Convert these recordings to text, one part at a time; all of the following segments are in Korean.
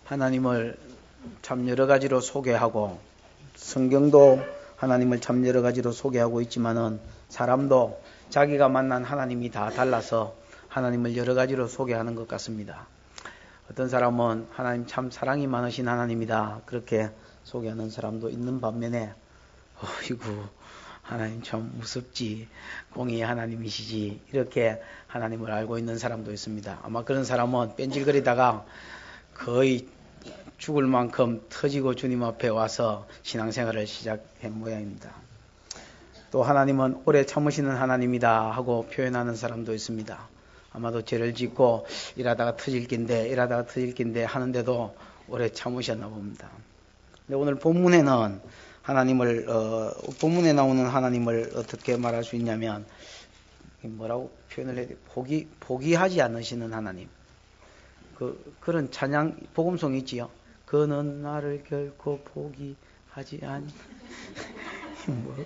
하나님을 참 여러 가지로 소개하고 성경도 하나님을 참 여러 가지로 소개하고 있지만은 사람도 자기가 만난 하나님이 다 달라서 하나님을 여러 가지로 소개하는 것 같습니다. 어떤 사람은 하나님 참 사랑이 많으신 하나님이다 그렇게 소개하는 사람도 있는 반면에 어이구 하나님 참 무섭지 공의의 하나님이시지 이렇게 하나님을 알고 있는 사람도 있습니다. 아마 그런 사람은 뺀질거리다가 거의 죽을 만큼 터지고 주님 앞에 와서 신앙생활을 시작한 모양입니다. 또 하나님은 오래 참으시는 하나님이다 하고 표현하는 사람도 있습니다. 아마도 죄를 짓고 일하다가 터질 낀데 하는데도 오래 참으셨나 봅니다. 근데 오늘 본문에는 하나님을 본문에 나오는 하나님을 어떻게 말할 수 있냐면 뭐라고 표현을 해야 돼? 포기하지 않으시는 하나님. 그런 찬양 복음송이 있지요. 그는 나를 결코 포기하지 않. 뭐고?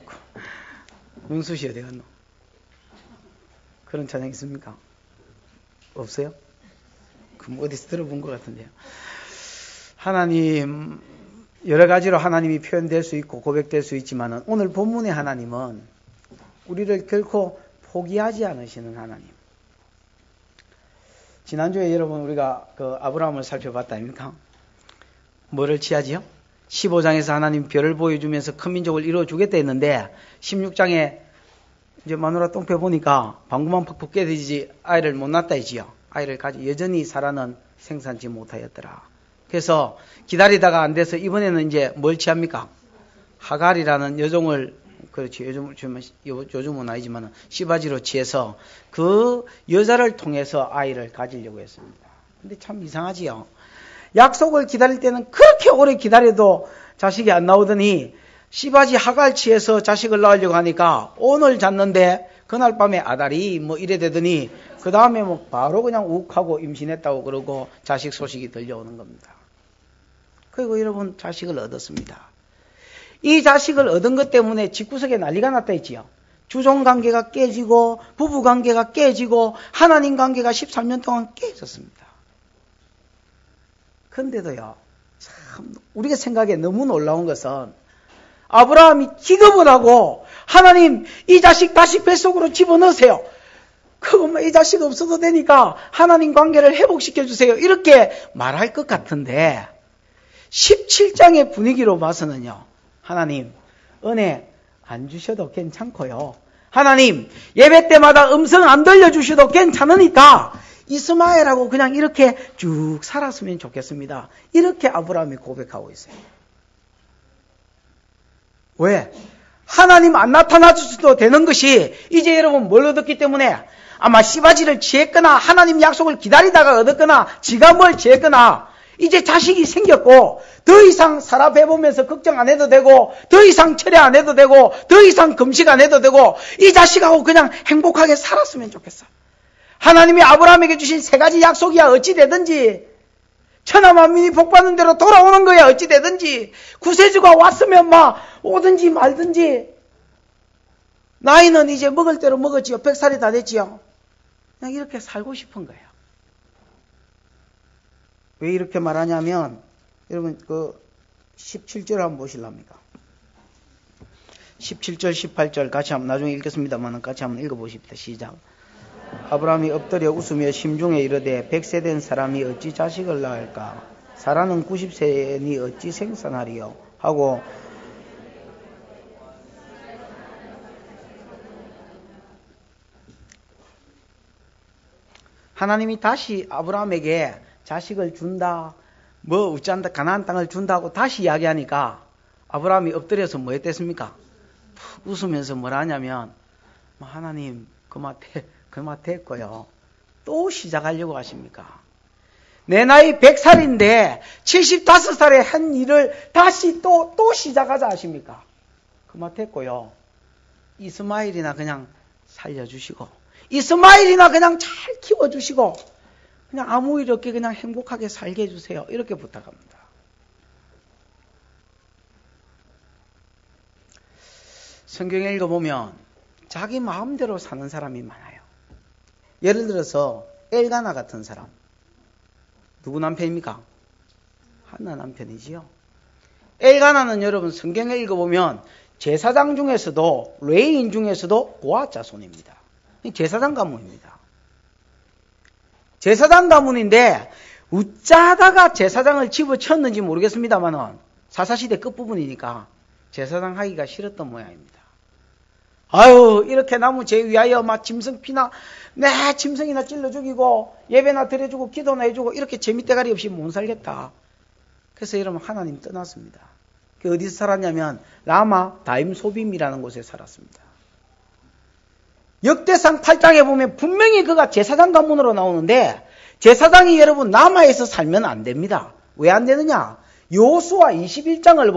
문수 씨 어디 갔노? 그런 찬양 있습니까? 없어요? 그럼 어디서 들어본 것 같은데요. 하나님 여러 가지로 하나님이 표현될 수 있고 고백될 수 있지만 오늘 본문의 하나님은 우리를 결코 포기하지 않으시는 하나님. 지난주에 여러분 우리가 그 아브라함을 살펴봤다 아닙니까? 뭐를 취하지요? 15장에서 하나님 별을 보여주면서 큰 민족을 이루어주겠다 했는데 16장에 이제 마누라 똥배 보니까 방구만 팍팍 깨지지 아이를 못 낳았다 했지요. 아이를 가지 여전히 사라는 생산치 못하였더라. 그래서 기다리다가 안 돼서 이번에는 이제 뭘 취합니까? 하갈이라는 여종을 그렇지 요즘은 아니지만 시바지로 취해서 그 여자를 통해서 아이를 가지려고 했습니다. 근데 참 이상하지요. 약속을 기다릴 때는 그렇게 오래 기다려도 자식이 안 나오더니 시바지 하갈 취해서 자식을 낳으려고 하니까 오늘 잤는데 그날 밤에 아다리 뭐 이래 되더니 그 다음에 뭐 바로 그냥 욱하고 임신했다고 그러고 자식 소식이 들려오는 겁니다. 그리고 여러분 자식을 얻었습니다. 이 자식을 얻은 것 때문에 집구석에 난리가 났다 했지요. 주종관계가 깨지고 부부관계가 깨지고 하나님 관계가 13년 동안 깨졌습니다. 그런데도요. 참 우리가 생각에 너무 놀라운 것은 아브라함이 기겁을 하고 하나님 이 자식 다시 뱃속으로 집어넣으세요. 그것만 이 자식 없어도 되니까 하나님 관계를 회복시켜 주세요. 이렇게 말할 것 같은데 17장의 분위기로 봐서는요. 하나님 은혜 안 주셔도 괜찮고요. 하나님 예배 때마다 음성 안 들려주셔도 괜찮으니까 이스마엘하고 그냥 이렇게 쭉 살았으면 좋겠습니다. 이렇게 아브라함이 고백하고 있어요. 왜? 하나님 안 나타나줘도 되는 것이 이제 여러분 뭘 얻었기 때문에 아마 시바지를 취했거나 하나님 약속을 기다리다가 얻었거나 지가 뭘 취했거나 이제 자식이 생겼고 더 이상 사라 배보면서 걱정 안 해도 되고 더 이상 철회 안 해도 되고 더 이상 금식 안 해도 되고 이 자식하고 그냥 행복하게 살았으면 좋겠어. 하나님이 아브라함에게 주신 세 가지 약속이야 어찌 되든지 천하 만민이 복받는 대로 돌아오는 거야 어찌 되든지 구세주가 왔으면 막 오든지 말든지 나이는 이제 먹을 대로 먹었지요. 100살이 다 됐지요. 그냥 이렇게 살고 싶은 거예요. 왜 이렇게 말하냐면 여러분 그 17절 한번 보실랍니까? 17절 18절 같이 한번 나중에 읽겠습니다만 같이 한번 읽어보십시다. 시작. 아브라함이 엎드려 웃으며 심중에 이르되 100세 된 사람이 어찌 자식을 낳을까? 사라는 90세니 어찌 생산하리요? 하고 하나님이 다시 아브라함에게 자식을 준다, 뭐 어찌한다, 가나안 땅을 준다고 다시 이야기하니까 아브라함이 엎드려서 뭐 했댔습니까? 웃으면서 뭐라 하냐면 하나님 그만 됐고요. 또 시작하려고 하십니까? 내 나이 100살인데 75살에 한 일을 다시 또 시작하자 하십니까? 그만 됐고요. 이스마일이나 그냥 살려주시고 이스마일이나 그냥 잘 키워주시고 그냥 아무 일 없게 그냥 행복하게 살게 해주세요. 이렇게 부탁합니다. 성경에 읽어보면 자기 마음대로 사는 사람이 많아요. 예를 들어서 엘가나 같은 사람. 누구 남편입니까? 한나 남편이지요. 엘가나는 여러분 성경에 읽어보면 제사장 중에서도 레위인 중에서도 고아 자손입니다. 제사장 가문입니다. 제사장 가문인데 우짜하다가 제사장을 집어쳤는지 모르겠습니다만은 사사시대 끝부분이니까 제사장 하기가 싫었던 모양입니다. 아유, 이렇게 나무 제 위하여 막 짐승 피나 내 짐승이나 찔러 죽이고 예배나 드려주고 기도나 해주고 이렇게 재미대가리 없이 못 살겠다. 그래서 여러분 하나님 떠났습니다. 그 어디서 살았냐면 라마 다임 소빔이라는 곳에 살았습니다. 역대상 8장에 보면 분명히 그가 제사장 가문으로 나오는데 제사장이 여러분 라마에서 살면 안 됩니다. 왜 안 되느냐? 여호수아 21장을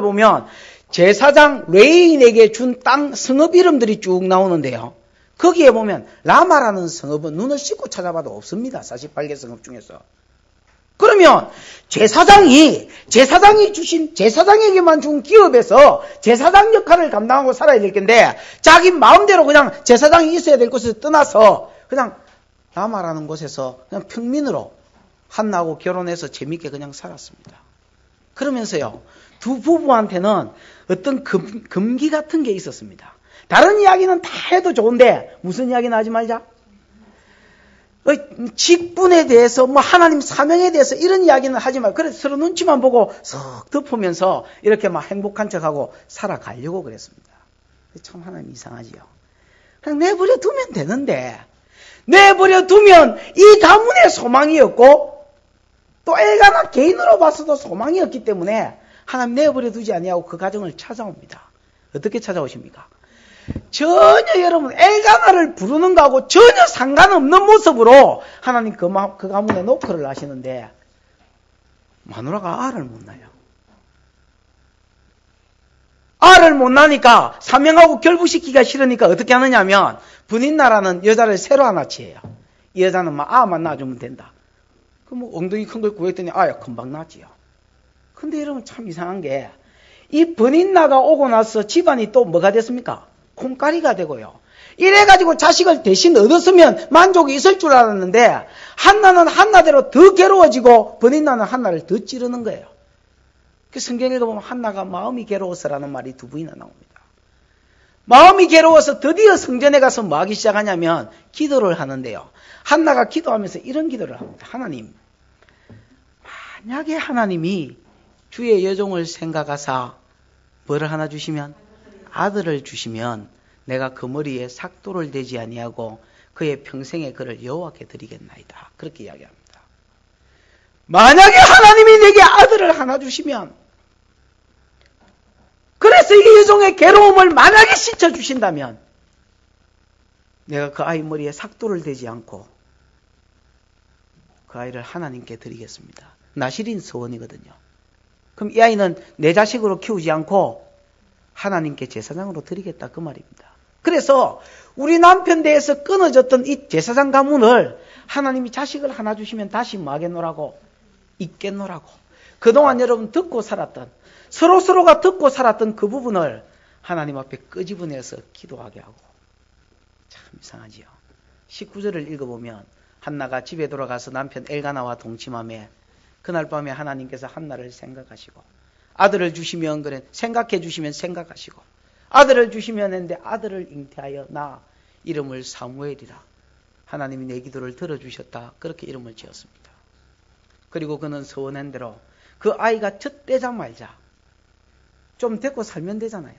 보면 제사장 레위인에게 준 땅 성읍 이름들이 쭉 나오는데요. 거기에 보면 라마라는 성읍은 눈을 씻고 찾아봐도 없습니다. 48개 성읍 중에서. 그러면 제사장이 제사장에게만 준 기업에서 제사장 역할을 감당하고 살아야 될 텐데 자기 마음대로 그냥 제사장이 있어야 될 곳에서 떠나서 그냥 라마라는 곳에서 그냥 평민으로 한나하고 결혼해서 재밌게 그냥 살았습니다. 그러면서요, 두 부부한테는 어떤 금기 같은 게 있었습니다. 다른 이야기는 다 해도 좋은데 무슨 이야기는 하지 말자. 직분에 대해서 뭐 하나님 사명에 대해서 이런 이야기는 하지 말고 그래서 서로 눈치만 보고 석 덮으면서 이렇게 막 행복한 척하고 살아가려고 그랬습니다. 참 하나님 이상하지요. 그냥 내버려 두면 되는데 내버려 두면 이 가문의 소망이었고 또 엘가나 개인으로 봐서도 소망이었기 때문에 하나님 내버려 두지 아니하고 그 가정을 찾아옵니다. 어떻게 찾아오십니까? 전혀 여러분 엘가나를 부르는 거하고 전혀 상관없는 모습으로 하나님 그 가문에 노크를 하시는데 마누라가 알을 못 낳아요. 알을 못 낳으니까 사명하고 결부시키기가 싫으니까 어떻게 하느냐면 분인나라는 여자를 새로 하나 취해요. 이 여자는 막 아만 낳아주면 된다. 그럼 뭐 엉덩이 큰 걸 구했더니 아야 금방 낳지요. 근데 여러분 참 이상한 게 이 분인나가 오고 나서 집안이 또 뭐가 됐습니까? 콩가리가 되고요. 이래가지고 자식을 대신 얻었으면 만족이 있을 줄 알았는데 한나는 한나대로 더 괴로워지고 분인나는 한나를 더 찌르는 거예요. 그 성경에 보면 한나가 마음이 괴로워서라는 말이 두 번이나 나옵니다. 마음이 괴로워서 드디어 성전에 가서 뭐 하기 시작하냐면 기도를 하는데요. 한나가 기도하면서 이런 기도를 합니다. 하나님, 만약에 하나님이 주의 여종을 생각하사 뭐를 하나 주시면 아들을 주시면 내가 그 머리에 삭도를 대지 아니하고 그의 평생에 그를 여호와께 드리겠나이다. 그렇게 이야기합니다. 만약에 하나님이 내게 아들을 하나 주시면 그래서 이 여종의 괴로움을 만약에 씻어주신다면 내가 그 아이 머리에 삭도를 대지 않고 그 아이를 하나님께 드리겠습니다. 나실인 소원이거든요. 그럼 이 아이는 내 자식으로 키우지 않고 하나님께 제사장으로 드리겠다 그 말입니다. 그래서 우리 남편 대해서 끊어졌던 이 제사장 가문을 하나님이 자식을 하나 주시면 다시 뭐 하겠노라고? 있겠노라고. 그동안 여러분 듣고 살았던 서로가 듣고 살았던 그 부분을 하나님 앞에 끄집어내서 기도하게 하고. 참 이상하지요. 19절을 읽어보면 한나가 집에 돌아가서 남편 엘가나와 동침하며 그날 밤에 하나님께서 한나를 생각하시고 아들을 주시면 그래 생각해 주시면 생각하시고 아들을 주시면 했는데 아들을 잉태하여 나 이름을 사무엘이라. 하나님이 내 기도를 들어주셨다. 그렇게 이름을 지었습니다. 그리고 그는 서원한 대로 그 아이가 젖되자마자 좀 데리고 살면 되잖아요.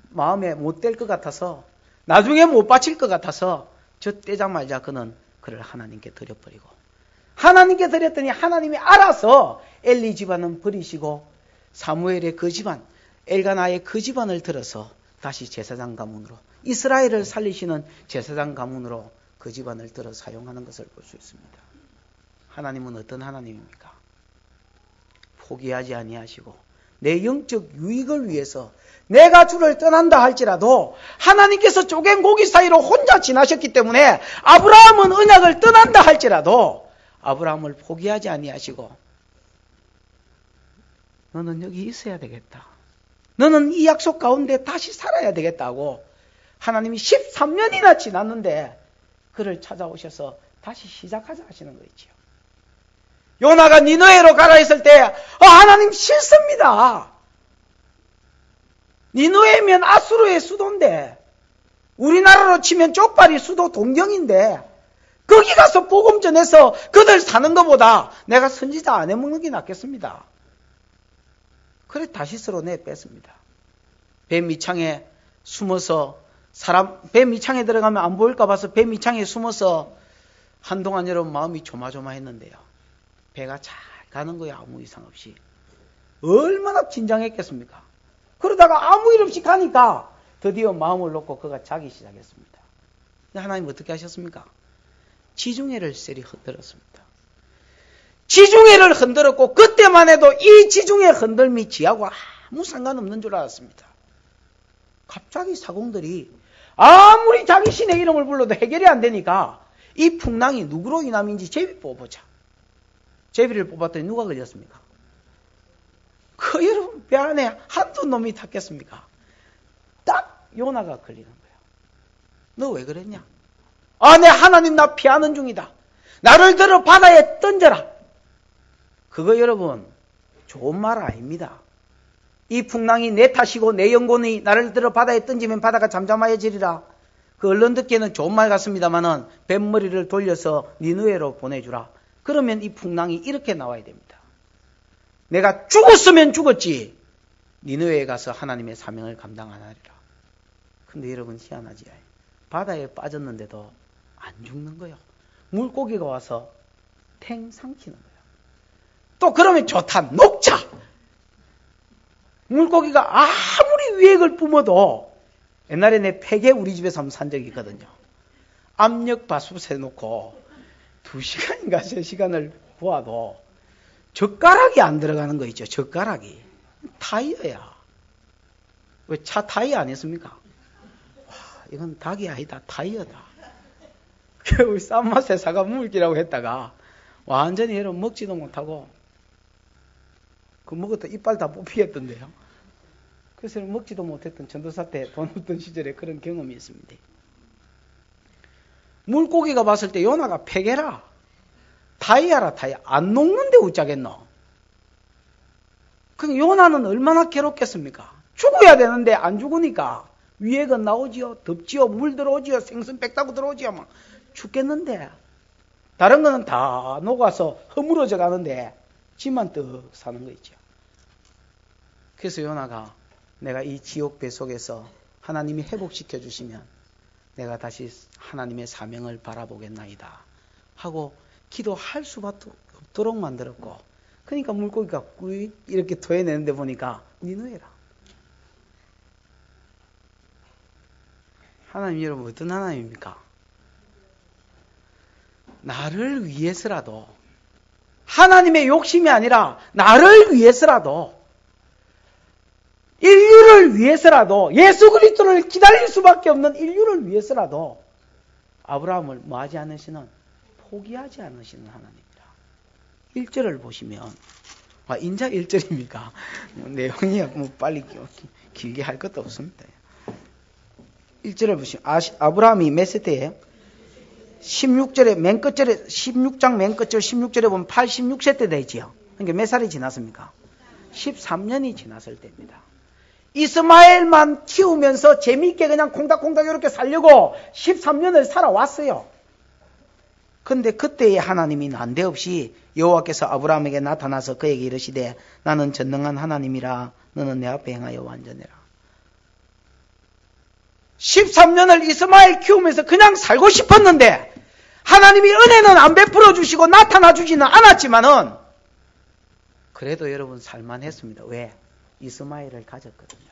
마음에 못 될 것 같아서 나중에 못 바칠 것 같아서 젖되자마자 그는 그를 하나님께 드려버리고 하나님께 드렸더니 하나님이 알아서 엘리 집안은 버리시고 사무엘의 그 집안 엘가나의 그 집안을 들어서 다시 제사장 가문으로 이스라엘을 살리시는 제사장 가문으로 그 집안을 들어 사용하는 것을 볼 수 있습니다. 하나님은 어떤 하나님입니까? 포기하지 아니하시고 내 영적 유익을 위해서 내가 주를 떠난다 할지라도 하나님께서 쪼갠 고기 사이로 혼자 지나셨기 때문에 아브라함은 언약을 떠난다 할지라도 아브라함을 포기하지 아니하시고 너는 여기 있어야 되겠다. 너는 이 약속 가운데 다시 살아야 되겠다고 하나님이 13년이나 지났는데 그를 찾아오셔서 다시 시작하자 하시는 거 있죠. 요나가 니느웨로 가라 했을 때 하나님 싫습니다. 니느웨면 아수르의 수도인데 우리나라로 치면 쪽발이 수도 동경인데 거기 가서 복음 전해서 그들 사는 것보다 내가 선지자 안 해먹는 게 낫겠습니다. 그래 다시스로 내뺐습니다. 배 밑창에 숨어서 배 밑창에 들어가면 안 보일까 봐서 배 밑창에 숨어서 한동안 여러분 마음이 조마조마했는데요. 배가 잘 가는 거예요. 아무 이상 없이. 얼마나 긴장했겠습니까? 그러다가 아무 일 없이 가니까 드디어 마음을 놓고 그가 자기 시작했습니다. 하나님 어떻게 하셨습니까? 지중해를 세리 흔들었습니다. 지중해를 흔들었고 그때만 해도 이 지중해 흔들미 지하고 아무 상관없는 줄 알았습니다. 갑자기 사공들이 아무리 자기 신의 이름을 불러도 해결이 안 되니까 이 풍랑이 누구로 인함인지 제비 뽑아보자. 제비를 뽑았더니 누가 걸렸습니까? 그 여러분 배 안에 한두 놈이 탔겠습니까? 딱 요나가 걸리는 거야. 너 왜 그랬냐? 내 하나님 나 피하는 중이다. 나를 들어 바다에 던져라. 그거 여러분 좋은 말 아닙니다. 이 풍랑이 내 탓이고 내 영혼이 나를 들어 바다에 던지면 바다가 잠잠하여지리라. 그 얼른 듣기에는 좋은 말 같습니다만은 뱃머리를 돌려서 니느웨로 보내주라. 그러면 이 풍랑이 이렇게 나와야 됩니다. 내가 죽었으면 죽었지. 니느웨에 가서 하나님의 사명을 감당 안 하리라. 근데 여러분 희한하지. 바다에 빠졌는데도 안 죽는 거예요. 물고기가 와서 탱 삼키는 거예요. 또 그러면 좋다. 녹자. 물고기가 아무리 위액을 뿜어도 옛날에 내 폐게 우리 집에서 한번 산 적이 있거든요. 압력 밥솥에 놓고 2시간인가 3시간을 구워도 젓가락이 안 들어가는 거 있죠. 젓가락이. 타이어야. 왜 차 타이어 아니었습니까? 와, 이건 닭이 아니다. 타이어다. 우리 쌈맛에 사과 물기라고 했다가 완전히 여러분 먹지도 못하고 그 먹었다 이빨 다 뽑히겠던데요. 그래서 먹지도 못했던 전도사 때 돈 없던 시절에 그런 경험이 있습니다. 물고기가 봤을 때 요나가 폐게라. 타이어라 타이어. 안 녹는데 어쩌겠노. 그럼 요나는 얼마나 괴롭겠습니까? 죽어야 되는데 안 죽으니까 위액은 나오지요. 덥지요. 물 들어오지요. 생선 빽다고 들어오지요. 막 죽겠는데. 다른 거는 다 녹아서 허물어져 가는데 지만 떡 사는 거 있죠. 그래서 요나가 내가 이 지옥배 속에서 하나님이 회복시켜 주시면 내가 다시 하나님의 사명을 바라보겠나이다 하고 기도할 수밖에 없도록 만들었고, 그러니까 물고기가 꿀 이렇게 토해내는데 보니까 니느웨라. 하나님 여러분 어떤 하나님입니까? 나를 위해서라도, 하나님의 욕심이 아니라 나를 위해서라도, 인류를 위해서라도, 예수 그리스도를 기다릴 수밖에 없는 인류를 위해서라도 아브라함을 뭐하지 않으시는, 포기하지 않으시는 하나님이다. 1절을 보시면, 인자 1절입니까? 내용이 뭐 빨리 길게 할 것도 없습니다. 1절을 보시면 아브라함이 몇 세대에 16절에 맨 끝절에 16장 맨 끝절 16절에 보면 86세 때 되지요. 그러니까 몇 살이 지났습니까? 13년이 지났을 때입니다. 이스마엘만 키우면서 재미있게 그냥 콩닥콩닥 이렇게 살려고 13년을 살아왔어요. 근데 그때에 하나님이 난데없이 여호와께서 아브라함에게 나타나서 그에게 이르시되 나는 전능한 하나님이라 너는 내 앞에 행하여 완전해라. 13년을 이스마엘 키우면서 그냥 살고 싶었는데 하나님이 은혜는 안 베풀어 주시고 나타나 주지는 않았지만은 그래도 여러분 살만했습니다. 왜? 이스마엘을 가졌거든요.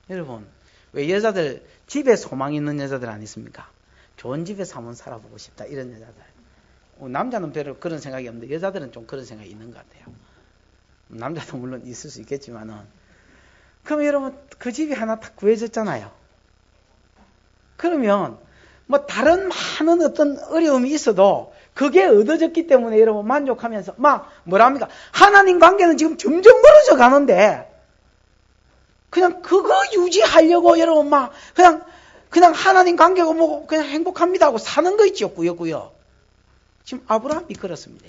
여러분 왜 여자들 집에 소망 있는 여자들 아니십니까? 좋은 집에서 한번 살아보고 싶다 이런 여자들. 남자는 별로 그런 생각이 없는데 여자들은 좀 그런 생각이 있는 것 같아요. 남자도 물론 있을 수 있겠지만은 그럼 여러분 그 집이 하나 딱 구해졌잖아요. 그러면 뭐 다른 많은 어떤 어려움이 있어도 그게 얻어졌기 때문에 여러분 만족하면서 막 뭐랍니까? 하나님 관계는 지금 점점 멀어져 가는데 그냥 그거 유지하려고 여러분 막 그냥 하나님 관계고 뭐고 그냥 행복합니다 하고 사는 거 있죠. 꾸역꾸역. 지금 아브라함이 그렇습니다.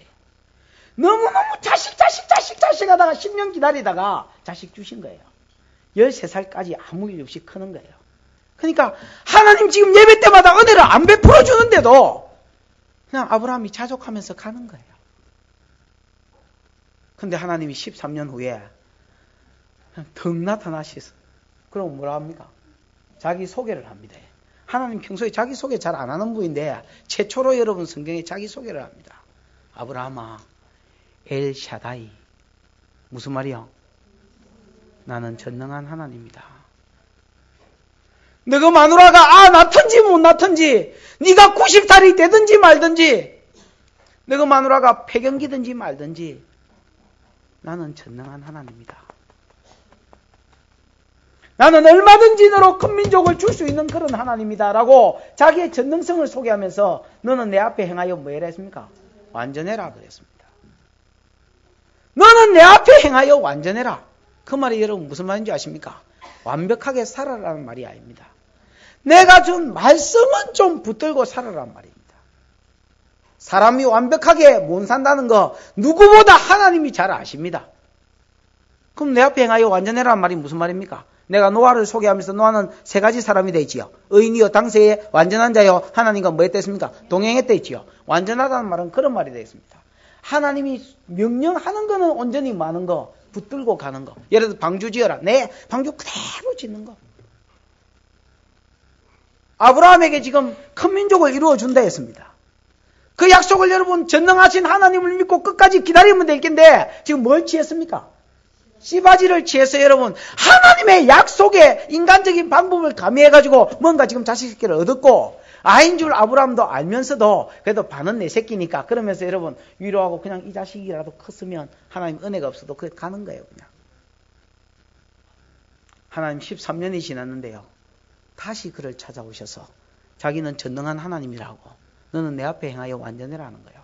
너무너무 자식 하다가 10년 기다리다가 자식 주신 거예요. 13살까지 아무 일 없이 크는 거예요. 그러니까 하나님 지금 예배 때마다 은혜를 안 베풀어 주는데도 그냥 아브라함이 자족하면서 가는 거예요. 근데 하나님이 13년 후에 그냥 덩 나타나셔서 그럼 뭐라 합니까? 자기 소개를 합니다. 하나님 평소에 자기 소개 잘 안 하는 분인데 최초로 여러분 성경에 자기 소개를 합니다. 아브라함아, 엘샤다이. 무슨 말이요? 나는 전능한 하나님이다. 너가 마누라가 낳든지 못 낳든지, 네가 90살이 되든지 말든지, 너가 마누라가 폐경기든지 말든지, 나는 전능한 하나님이다. 나는 얼마든지 너로 큰 민족을 줄 수 있는 그런 하나님이다 라고 자기의 전능성을 소개하면서 너는 내 앞에 행하여 뭐라 했습니까? 완전해라 그랬습니다. 너는 내 앞에 행하여 완전해라. 그 말이 여러분 무슨 말인지 아십니까? 완벽하게 살아라는 말이 아닙니다. 내가 준 말씀은 좀 붙들고 살아라는 말입니다. 사람이 완벽하게 못 산다는 거 누구보다 하나님이 잘 아십니다. 그럼 내 앞에 행하여 완전해라는 말이 무슨 말입니까? 내가 노아를 소개하면서 노아는 세 가지 사람이 되지요. 의인이요, 당세에 완전한 자요, 하나님과 뭐 했댔습니까? 동행했다 했지요. 완전하다는 말은 그런 말이 되겠습니다. 하나님이 명령하는 거는 온전히 많은 거, 붙들고 가는 거. 예를 들어 방주 지어라. 네, 방주 그대로 짓는 거. 아브라함에게 지금 큰 민족을 이루어 준다 했습니다. 그 약속을 여러분 전능하신 하나님을 믿고 끝까지 기다리면 될 텐데 지금 뭘 취했습니까? 씨바지를 취해서 여러분 하나님의 약속에 인간적인 방법을 가미해가지고 뭔가 지금 자식 새끼를 얻었고 아인 줄 아브라함도 알면서도 그래도 반은 내 새끼니까 그러면서 여러분 위로하고 그냥 이 자식이라도 컸으면 하나님 은혜가 없어도 그게 가는 거예요. 그냥 하나님 13년이 지났는데요. 다시 그를 찾아오셔서 자기는 전능한 하나님이라고 너는 내 앞에 행하여 완전해라는 거예요.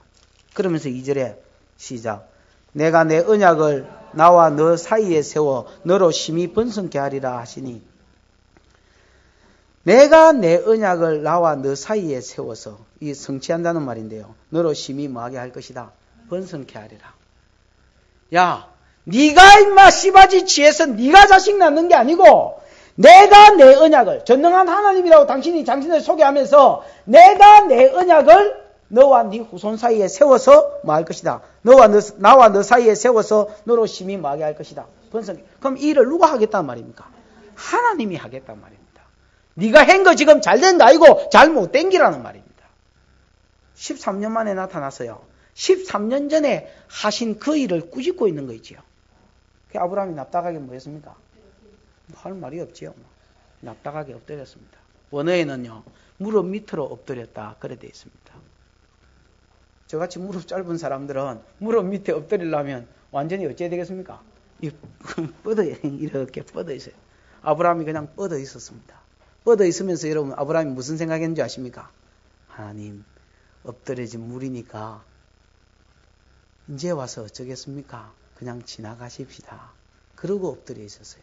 그러면서 2절에 시작. 내가 내 언약을 나와 너 사이에 세워 너로 심히 번성케 하리라 하시니 내가 내 언약을 나와 너 사이에 세워서 이 성취한다는 말인데요. 너로 심히 뭐하게 할 것이다. 번성케 하리라. 야, 네가 임마 씨바지 취해서 네가 자식 낳는 게 아니고 내가 내 언약을 전능한 하나님이라고 당신을 소개하면서 내가 내 언약을 너와 네 후손 사이에 세워서 뭐 할 것이다. 나와 너 사이에 세워서 너로 심히 뭐하게 할 것이다. 번성. 그럼 이 일을 누가 하겠다는 말입니까? 하나님이 하겠다는 말입니다. 네가 한 거 지금 잘된 거 아니고 잘못된 기라는 말입니다. 13년 만에 나타났어요. 13년 전에 하신 그 일을 꾸짖고 있는 거 있지요. 그 아브라함이 납작하게 뭐였습니까? 할 말이 없지요. 납작하게 엎드렸습니다. 원어에는요. 무릎 밑으로 엎드렸다 그래 되어 있습니다. 저같이 무릎 짧은 사람들은 무릎 밑에 엎드리려면 완전히 어찌해야 되겠습니까? 이렇게 뻗어 있어요. 아브라함이 그냥 뻗어 있었습니다. 뻗어 있으면서 여러분 아브라함이 무슨 생각했는지 아십니까? 하나님 엎드려진 물이니까 이제 와서 어쩌겠습니까? 그냥 지나가십시다. 그러고 엎드려 있었어요.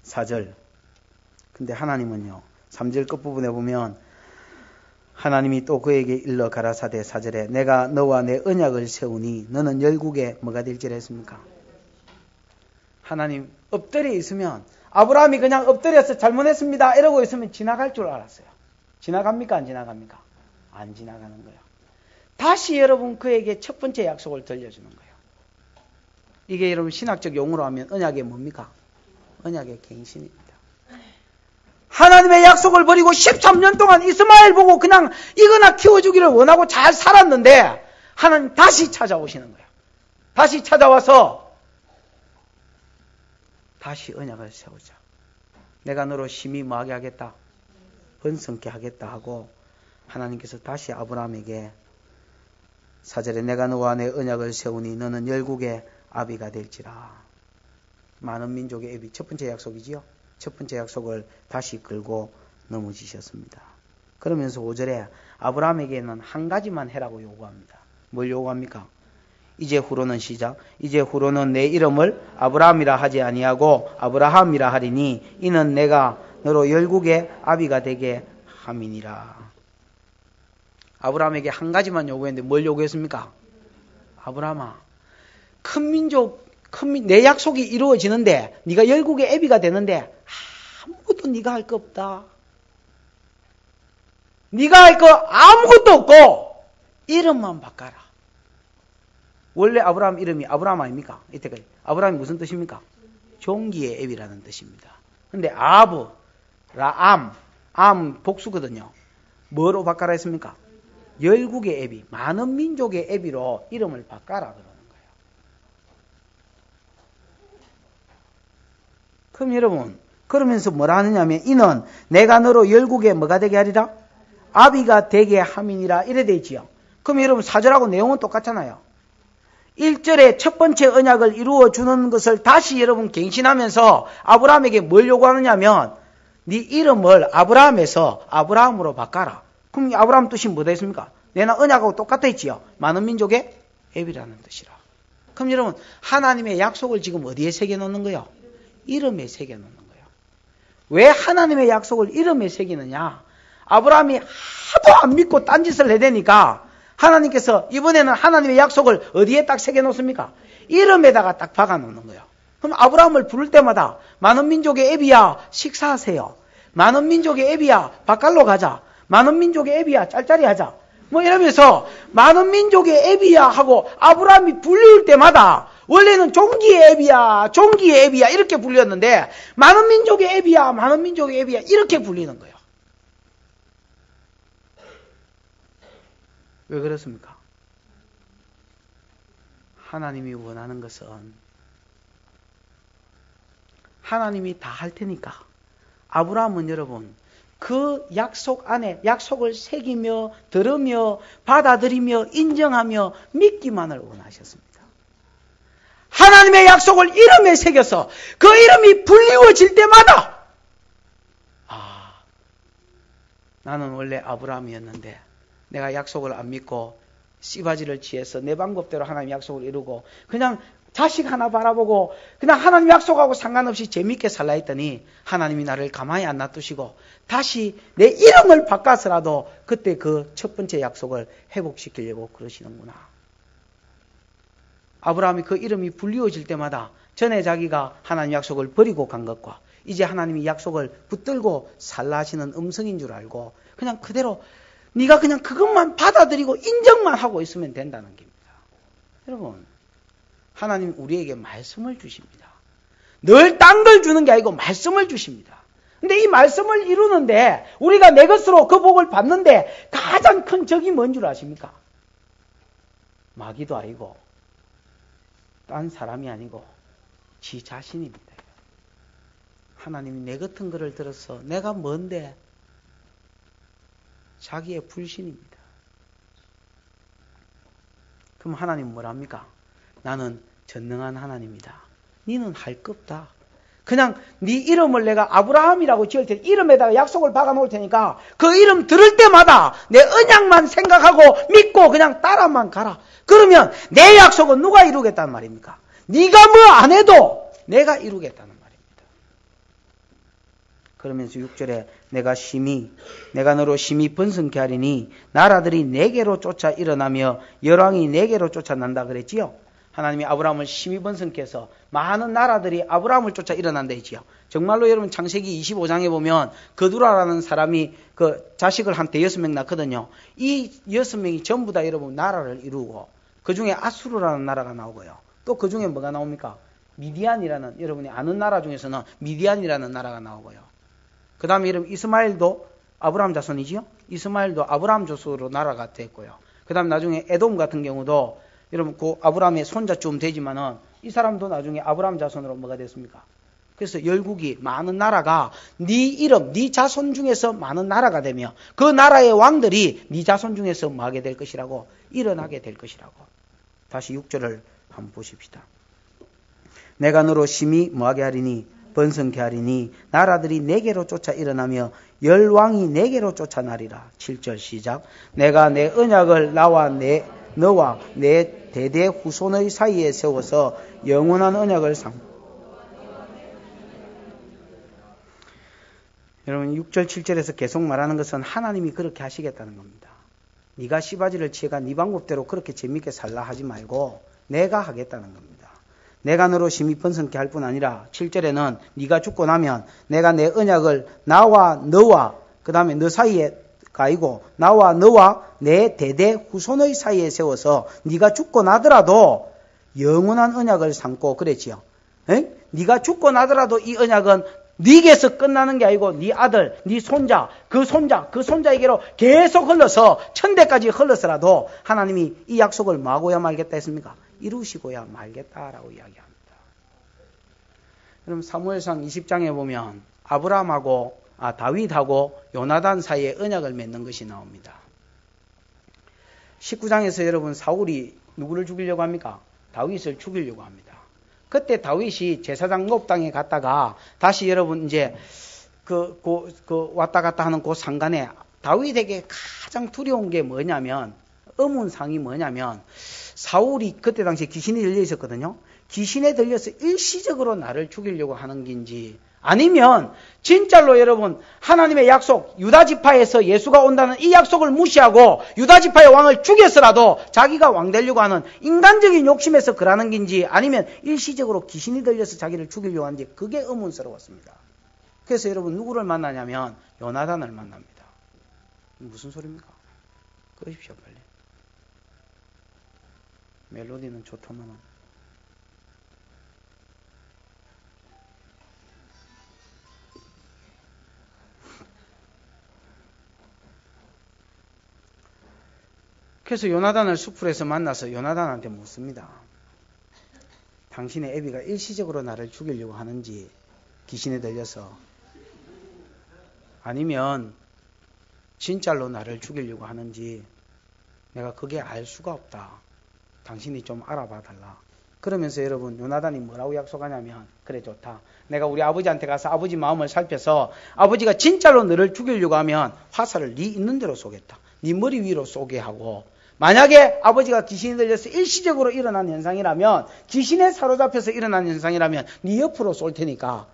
4절. 근데 하나님은요. 3절 끝부분에 보면 하나님이 또 그에게 일러 가라사대 4절에 내가 너와 내 언약을 세우니 너는 열국에 뭐가 될지라 했습니까? 하나님 엎드려 있으면 아브라함이 그냥 엎드려서 잘못했습니다 이러고 있으면 지나갈 줄 알았어요. 지나갑니까? 안 지나갑니까? 안 지나가는 거예요. 다시 여러분 그에게 첫 번째 약속을 들려주는 거예요. 이게 여러분 신학적 용어로 하면 언약의 뭡니까? 언약의 갱신입니다. 하나님의 약속을 버리고 13년 동안 이스마엘 보고 그냥 이거나 키워주기를 원하고 잘 살았는데 하나님 다시 찾아오시는 거예요. 다시 찾아와서 다시 언약을 세우자. 내가 너로 심히 뭐하게 하겠다? 번성케 하겠다 하고 하나님께서 다시 아브라함에게 4절에 내가 너와 내 언약을 세우니 너는 열국의 아비가 될지라. 많은 민족의 애비. 첫 번째 약속이지요. 첫 번째 약속을 다시 걸고 넘어지셨습니다. 그러면서 5절에 아브라함에게는 한 가지만 해라고 요구합니다. 뭘 요구합니까? 이제 후로는 시작. 이제 후로는 내 이름을 아브라함이라 하지 아니하고 아브라함이라 하리니 이는 내가 너로 열국의 아비가 되게 함이니라. 아브라함에게 한 가지만 요구했는데 뭘 요구했습니까? 아브라함아, 내 약속이 이루어지는데 네가 열국의 애비가 되는데 아무것도 네가 할 거 없다. 네가 할 거 아무것도 없고 이름만 바꿔라. 원래 아브라함 이름이 아브라함 아닙니까? 이때까지 아브라함이 무슨 뜻입니까? 종기의 애비라는 뜻입니다. 근데 암 복수거든요. 뭐로 바꿔라 했습니까? 열국의 애비, 많은 민족의 애비로 이름을 바꿔라 그러는 거예요. 그럼 여러분, 그러면서 뭐라 하느냐면 이는 내가 너로 열국의 뭐가 되게 하리라? 아비가 되게 함이니라 이래 돼 있지요. 그럼 여러분 4절하고 내용은 똑같잖아요. 1절에 첫 번째 언약을 이루어 주는 것을 다시 여러분 갱신하면서 아브라함에게 뭘 요구하느냐면 네 이름을 아브라함에서 아브라함으로 바꿔라. 그럼 아브라함 뜻이 뭐다 했습니까? 내나 언약하고 똑같아 있지요. 많은 민족의 애비라는 뜻이라. 그럼 여러분 하나님의 약속을 지금 어디에 새겨놓는 거예요? 이름에 새겨놓는 거예요. 왜 하나님의 약속을 이름에 새기느냐? 아브라함이 하도 안 믿고 딴짓을 해대니까 하나님께서 이번에는 하나님의 약속을 어디에 딱 새겨놓습니까? 이름에다가 딱 박아놓는 거예요. 그럼 아브라함을 부를 때마다 많은 민족의 애비야 식사하세요. 많은 민족의 애비야 바깥로 가자. 많은 민족의 애비야 짤짤이 하자. 뭐 이러면서 많은 민족의 애비야 하고 아브라함이 불릴 때마다 원래는 종기의 애비야 이렇게 불렸는데 많은 민족의 애비야 이렇게 불리는 거예요. 왜 그렇습니까? 하나님이 원하는 것은 하나님이 다 할 테니까 아브라함은 여러분 그 약속 안에 약속을 새기며 들으며 받아들이며 인정하며 믿기만을 원하셨습니다. 하나님의 약속을 이름에 새겨서 그 이름이 불리워질 때마다 나는 원래 아브라함이었는데 내가 약속을 안 믿고 씨바지를 취해서 내 방법대로 하나님 약속을 이루고 그냥 자식 하나 바라보고 그냥 하나님 약속하고 상관없이 재밌게 살라 했더니 하나님이 나를 가만히 안 놔두시고 다시 내 이름을 바꿔서라도 그때 그 첫 번째 약속을 회복시키려고 그러시는구나. 아브라함이 그 이름이 불리워질 때마다 전에 자기가 하나님 약속을 버리고 간 것과 이제 하나님이 약속을 붙들고 살라 하시는 음성인 줄 알고 그냥 그대로 네가 그냥 그것만 받아들이고 인정만 하고 있으면 된다는 겁니다. 여러분, 하나님 우리에게 말씀을 주십니다. 늘 딴 걸 주는 게 아니고 말씀을 주십니다. 근데 이 말씀을 이루는데 우리가 내 것으로 그 복을 받는데 가장 큰 적이 뭔 줄 아십니까? 마귀도 아니고 딴 사람이 아니고 지 자신입니다. 하나님이 내 같은 거를 들어서 내가 뭔데? 자기의 불신입니다. 그럼 하나님은 뭐랍니까? 나는 전능한 하나님이다. 너는 할 거 없다. 그냥 네 이름을 내가 아브라함이라고 지을 테니 이름에다가 약속을 박아놓을 테니까 그 이름 들을 때마다 내 언약만 생각하고 믿고 그냥 따라만 가라. 그러면 내 약속은 누가 이루겠다는 말입니까? 네가 뭐 안 해도 내가 이루겠다는 말입니다. 그러면서 6절에 내가 너로 심히 번성케 하리니 나라들이 내게로 쫓아 일어나며 열왕이 내게로 쫓아난다 그랬지요. 하나님이 아브라함을 심히 번성케 해서 많은 나라들이 아브라함을 쫓아 일어난다 했지요. 정말로 여러분 창세기 25장에 보면 거두라라는 사람이 그 자식을 한 6명 낳거든요. 이 6명이 전부 다 여러분 나라를 이루고 그 중에 아수르라는 나라가 나오고요. 또 그 중에 뭐가 나옵니까? 미디안이라는 여러분이 아는 나라 중에서는 미디안이라는 나라가 나오고요. 그 다음에 여러분 이스마엘도 아브라함 자손이지요. 이스마엘도 아브라함 조수로 나라가 됐고요. 그 다음에 나중에 에돔 같은 경우도 여러분 그 아브라함의 손자쯤 되지만은 이 사람도 나중에 아브라함 자손으로 뭐가 됐습니까? 그래서 열국이 많은 나라가 네 이름, 네 자손 중에서 많은 나라가 되며 그 나라의 왕들이 네 자손 중에서 뭐 하게 될 것이라고 일어나게 될 것이라고. 다시 6절을 한번 보십시다. 내가 너로 심히 뭐하게 하리니 번성케 하리니 나라들이 내게로 쫓아 일어나며 열왕이 내게로 쫓아나리라. 7절 시작. 내가 내 언약을 너와 내 대대 후손의 사이에 세워서 영원한 언약을 여러분 6절 7절에서 계속 말하는 것은 하나님이 그렇게 하시겠다는 겁니다. 네가 시바지를 취해가 네 방법대로 그렇게 재밌게 살라 하지 말고 내가 하겠다는 겁니다. 내가 너로 심히 번성케 할 뿐 아니라 7절에는 네가 죽고 나면 내가 내 언약을 나와 너와 그 다음에 너 사이에 가이고 나와 너와 내 대대 후손의 사이에 세워서 네가 죽고 나더라도 영원한 언약을 삼고 그랬지요. 에? 네가 죽고 나더라도 이 언약은 네게서 끝나는 게 아니고 네 아들, 네 손자, 그 손자에게로 계속 흘러서 천대까지 흘러서라도 하나님이 이 약속을 뭐하고야 말겠다 했습니까? 이루시고야 말겠다라고 이야기합니다. 그럼 사무엘상 20장에 보면 아브라함하고 다윗하고 요나단 사이에 언약을 맺는 것이 나옵니다. 19장에서 여러분 사울이 누구를 죽이려고 합니까? 다윗을 죽이려고 합니다. 그때 다윗이 제사장 목당에 갔다가 다시 여러분 이제 왔다 갔다 하는 그 상간에 다윗에게 가장 두려운 게 뭐냐면 의문상이 뭐냐면 사울이 그때 당시에 귀신이 들려 있었거든요. 귀신에 들려서 일시적으로 나를 죽이려고 하는 건지 아니면 진짜로 여러분 하나님의 약속 유다지파에서 예수가 온다는 이 약속을 무시하고 유다지파의 왕을 죽여서라도 자기가 왕 되려고 하는 인간적인 욕심에서 그러는 건지 아니면 일시적으로 귀신이 들려서 자기를 죽이려고 하는지 그게 의문스러웠습니다. 그래서 여러분 누구를 만나냐면 요나단을 만납니다. 무슨 소리입니까? 끄십시오 빨리. 멜로디는 좋더만. 그래서 요나단을 수풀에서 만나서 요나단한테 묻습니다. 당신의 애비가 일시적으로 나를 죽이려고 하는지 귀신에 들려서 아니면 진짜로 나를 죽이려고 하는지 내가 그게 알 수가 없다. 당신이 좀 알아봐 달라. 그러면서 여러분 요나단이 뭐라고 약속하냐면 그래 좋다. 내가 우리 아버지한테 가서 아버지 마음을 살펴서 아버지가 진짜로 너를 죽이려고 하면 화살을 네 있는 대로 쏘겠다. 네 머리 위로 쏘게 하고 만약에 아버지가 귀신이 들려서 일시적으로 일어난 현상이라면 귀신에 사로잡혀서 일어난 현상이라면 네 옆으로 쏠 테니까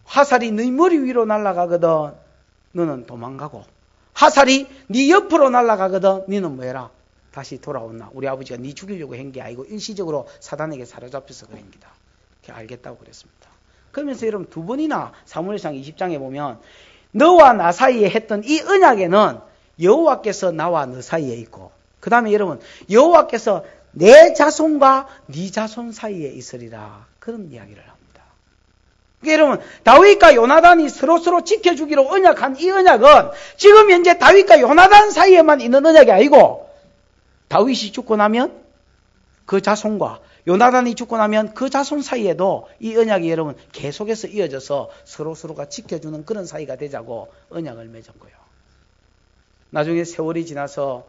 화살이 네 머리 위로 날아가거든 너는 도망가고 화살이 네 옆으로 날아가거든 너는 뭐해라 다시 돌아온나. 우리 아버지가 네 죽이려고 한 게 아니고 일시적으로 사단에게 사로잡혀서 그런 기다. 알겠다고 그랬습니다. 그러면서 여러분 두 번이나 사무엘상 20장에 보면 너와 나 사이에 했던 이 언약에는 여호와께서 나와 너 사이에 있고 그 다음에 여러분 여호와께서 내 자손과 네 자손 사이에 있으리라 그런 이야기를 합니다. 그러니까 여러분 다윗과 요나단이 서로 지켜주기로 언약한 이 언약은 지금 현재 다윗과 요나단 사이에만 있는 언약이 아니고 다윗이 죽고 나면 그 자손과 요나단이 죽고 나면 그 자손 사이에도 이 언약이 여러분 계속해서 이어져서 서로가 지켜주는 그런 사이가 되자고 언약을 맺었고요. 나중에 세월이 지나서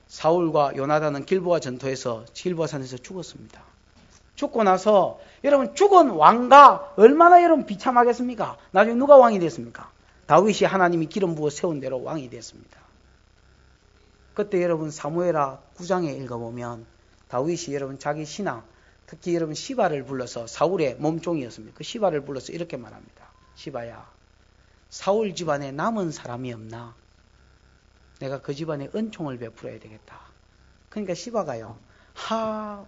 사울과 요나단은 길보아 전투에서 길보아 산에서 죽었습니다. 죽고 나서 여러분 죽은 왕과 얼마나 여러분 비참하겠습니까? 나중에 누가 왕이 됐습니까? 다윗이 하나님이 기름 부어 세운 대로 왕이 됐습니다. 그때 여러분 사무엘하 9장에 읽어보면 다윗이 여러분 자기 신하 특히 여러분 시바를 불러서 사울의 몸종이었습니다. 그 시바를 불러서 이렇게 말합니다. 시바야 사울 집안에 남은 사람이 없나? 내가 그 집안에 은총을 베풀어야 되겠다. 그러니까 시바가요.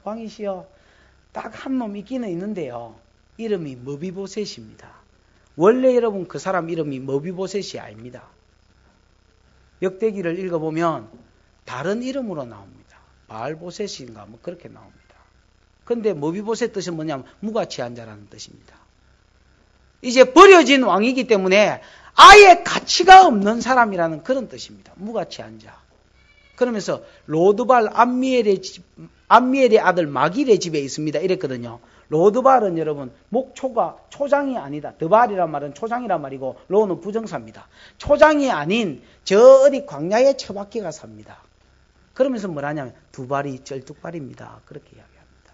왕이시여 딱 한 놈 있기는 있는데요. 이름이 머비보셋입니다. 원래 여러분 그 사람 이름이 머비보셋이 아닙니다. 역대기를 읽어보면 다른 이름으로 나옵니다. 바알보셋인가 뭐 그렇게 나옵니다. 근데 머비보셋 뜻은 뭐냐면 무가치한 자라는 뜻입니다. 이제 버려진 왕이기 때문에 아예 가치가 없는 사람이라는 그런 뜻입니다. 무가치한 자. 그러면서 로드발 암미엘의 아들 마길의 집에 있습니다. 이랬거든요. 로드발은 여러분 목초가 초장이 아니다. 드발이란 말은 초장이란 말이고 로는 부정사입니다. 초장이 아닌 저 어디 광야에 처박혀가 삽니다. 그러면서 뭐라냐면 두 발이 쩔뚝발입니다. 그렇게 이야기합니다.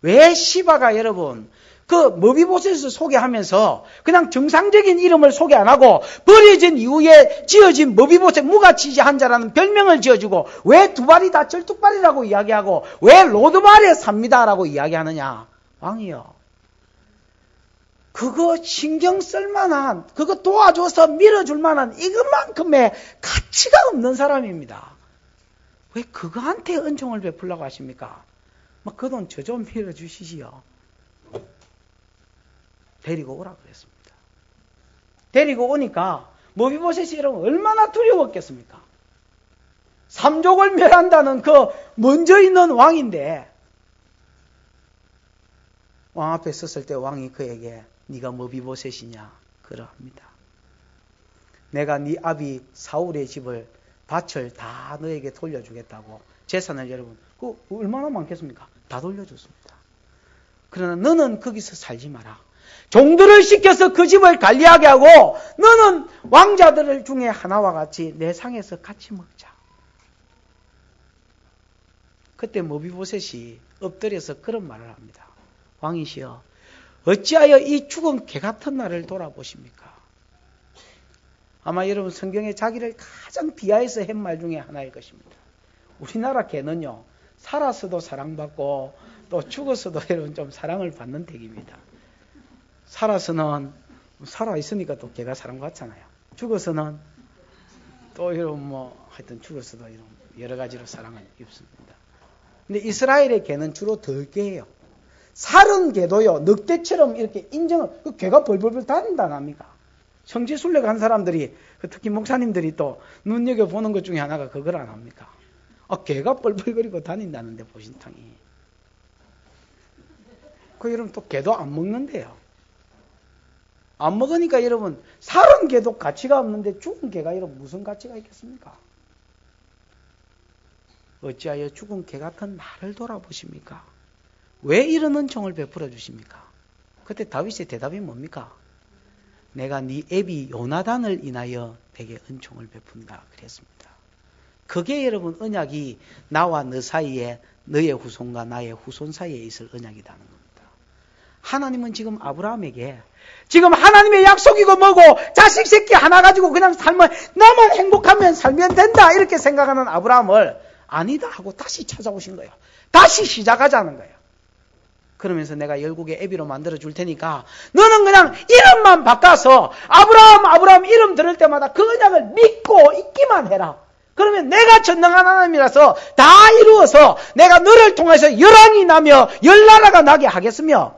왜 시바가 여러분 그 머비보셋을 소개하면서 그냥 정상적인 이름을 소개 안 하고 버려진 이후에 지어진 머비보셋 무가치한 자라는 별명을 지어주고 왜 두 발이 다 쩔뚝발이라고 이야기하고 왜 로드발에 삽니다라고 이야기하느냐? 왕이요. 그거 신경 쓸만한, 그거 도와줘서 밀어줄 만한 이것만큼의 가치가 없는 사람입니다. 왜 그거한테 은총을 베풀라고 하십니까? 그 돈 저 좀 밀어주시지요. 데리고 오라 그랬습니다. 데리고 오니까 머비보셋이 여러분 얼마나 두려웠겠습니까? 삼족을 멸한다는 그 먼저 있는 왕인데, 왕 앞에 섰을 때 왕이 그에게 네가 머비보셋이냐? 그러합니다. 내가 네 아비 사울의 집을 밭을 다 너에게 돌려주겠다고 재산을 여러분 그 얼마나 많겠습니까? 다 돌려줬습니다. 그러나 너는 거기서 살지 마라. 종들을 시켜서 그 집을 관리하게 하고 너는 왕자들 중에 하나와 같이 내 상에서 같이 먹자. 그때 머비보셋이 엎드려서 그런 말을 합니다. 왕이시여, 어찌하여 이 죽은 개 같은 나를 돌아보십니까? 아마 여러분 성경에 자기를 가장 비하해서 한 말 중에 하나일 것입니다. 우리나라 개는요, 살았어도 사랑받고 또 죽었어도 여러분 좀 사랑을 받는 덱입니다. 살아서는 살아있으니까 또 개가 사랑받잖아요. 죽어서는 또 여러분 하여튼 죽었어도 이런 여러 가지로 사랑을 입습니다. 근데 이스라엘의 개는 주로 덜 개예요. 살은 개도요, 늑대처럼 이렇게 인정을, 그 개가 벌벌벌 다닌다 납니까? 성지순례 간 사람들이, 특히 목사님들이 또 눈여겨보는 것 중에 하나가 그걸 안 합니까? 개가 뻘뻘거리고 다닌다는데, 보신탕이. 여러분 또 개도 안 먹는데요. 안 먹으니까 여러분, 살은 개도 가치가 없는데 죽은 개가 여러분 무슨 가치가 있겠습니까? 어찌하여 죽은 개 같은 나를 돌아보십니까? 왜 이런 은총을 베풀어 주십니까? 그때 다윗의 대답이 뭡니까? 내가 네 애비 요나단을 인하여 내게 은총을 베푼다 그랬습니다. 그게 여러분 언약이 나와 너 사이에, 너의 후손과 나의 후손 사이에 있을 언약이라는 겁니다. 하나님은 지금 아브라함에게 지금 하나님의 약속이고 뭐고 자식 새끼 하나 가지고 그냥 살면 나만 행복하면 살면 된다 이렇게 생각하는 아브라함을 아니다 하고 다시 찾아오신 거예요. 다시 시작하자는 거예요. 그러면서 내가 열국의 애비로 만들어 줄 테니까 너는 그냥 이름만 바꿔서 아브라함 이름 들을 때마다 그 언약을 믿고 있기만 해라. 그러면 내가 전능한 하나님이라서 다 이루어서 내가 너를 통해서 열왕이 나며 열나라가 나게 하겠으며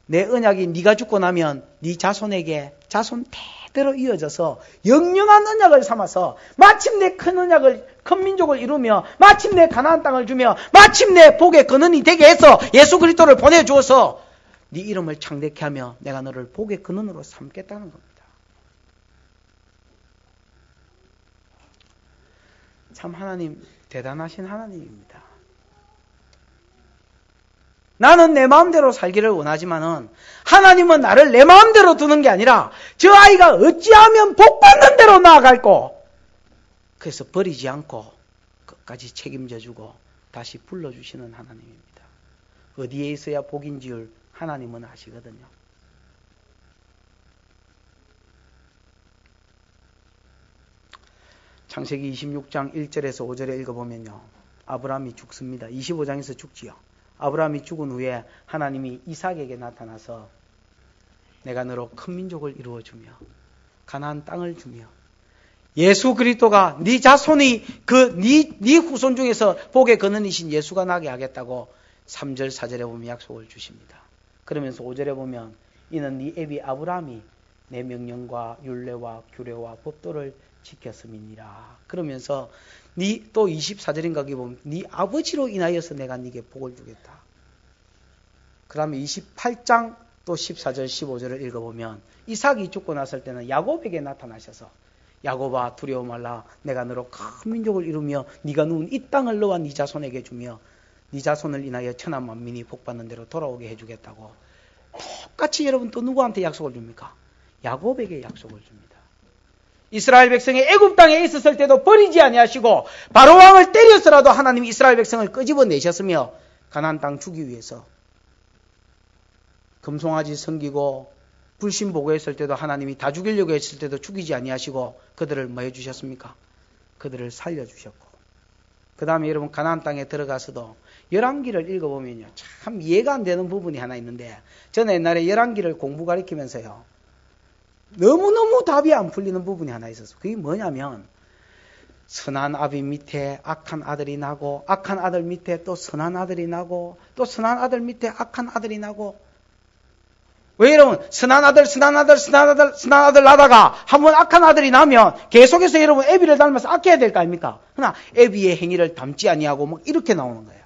내 언약이 네가 죽고 나면 네 자손에게 자손 대대로 이어져서 영영한 언약을 삼아서 마침내 큰 언약을 큰 민족을 이루며 마침내 가나안 땅을 주며 마침내 복의 근원이 되게 해서 예수 그리스도를 보내주어서 네 이름을 창대케 하며 내가 너를 복의 근원으로 삼겠다는 겁니다. 참 하나님 대단하신 하나님입니다. 나는 내 마음대로 살기를 원하지만은 하나님은 나를 내 마음대로 두는 게 아니라 저 아이가 어찌하면 복받는 대로 나아갈고 그래서 버리지 않고 끝까지 책임져주고 다시 불러주시는 하나님입니다. 어디에 있어야 복인지를 하나님은 아시거든요. 창세기 26장 1절에서 5절에 읽어보면요. 아브라함이 죽습니다. 25장에서 죽지요. 아브라함이 죽은 후에 하나님이 이삭에게 나타나서 내가 너로 큰 민족을 이루어주며 가나안 땅을 주며 예수 그리스도가 네 자손이 네 후손 중에서 복의 근원이신 예수가 나게 하겠다고 3절 4절에 보면 약속을 주십니다. 그러면서 5절에 보면 이는 네 애비 아브라함이 내 명령과 율례와 규례와 법도를 지켰음이니라. 그러면서 또 24절인가 거기 보면 네 아버지로 인하여서 내가 네게 복을 주겠다. 그 다음에 28장 또 14절 15절을 읽어보면 이삭이 죽고 났을 때는 야곱에게 나타나셔서 야곱아 두려워 말라 내가 너로 큰 민족을 이루며 네가 누운 이 땅을 너와 네 자손에게 주며 네 자손을 인하여 천한 만민이 복받는 대로 돌아오게 해주겠다고 똑같이 여러분 또 누구한테 약속을 줍니까? 야곱에게 약속을 줍니다. 이스라엘 백성이 애굽 땅에 있었을 때도 버리지 아니하시고 바로 왕을 때려서라도 하나님이 이스라엘 백성을 끄집어내셨으며 가나안 땅 주기 위해서 금송아지 섬기고 불신 보고했을 때도 하나님이 다 죽이려고 했을 때도 죽이지 아니하시고 그들을 뭐 해주셨습니까? 그들을 살려주셨고 그 다음에 여러분 가나안 땅에 들어가서도 열왕기를 읽어보면요. 참 이해가 안 되는 부분이 하나 있는데, 저는 옛날에 열왕기를 공부 가르치면서요. 너무너무 답이 안 풀리는 부분이 하나 있었어요. 그게 뭐냐면, 선한 아비 밑에 악한 아들이 나고, 악한 아들 밑에 또 선한 아들이 나고, 또 선한 아들 밑에 악한 아들이 나고. 왜 여러분, 선한 아들 나다가 한번 악한 아들이 나면 계속해서 여러분 애비를 닮아서 악해야 될 거 아닙니까? 그러나 애비의 행위를 닮지 아니하고 뭐 이렇게 나오는 거예요.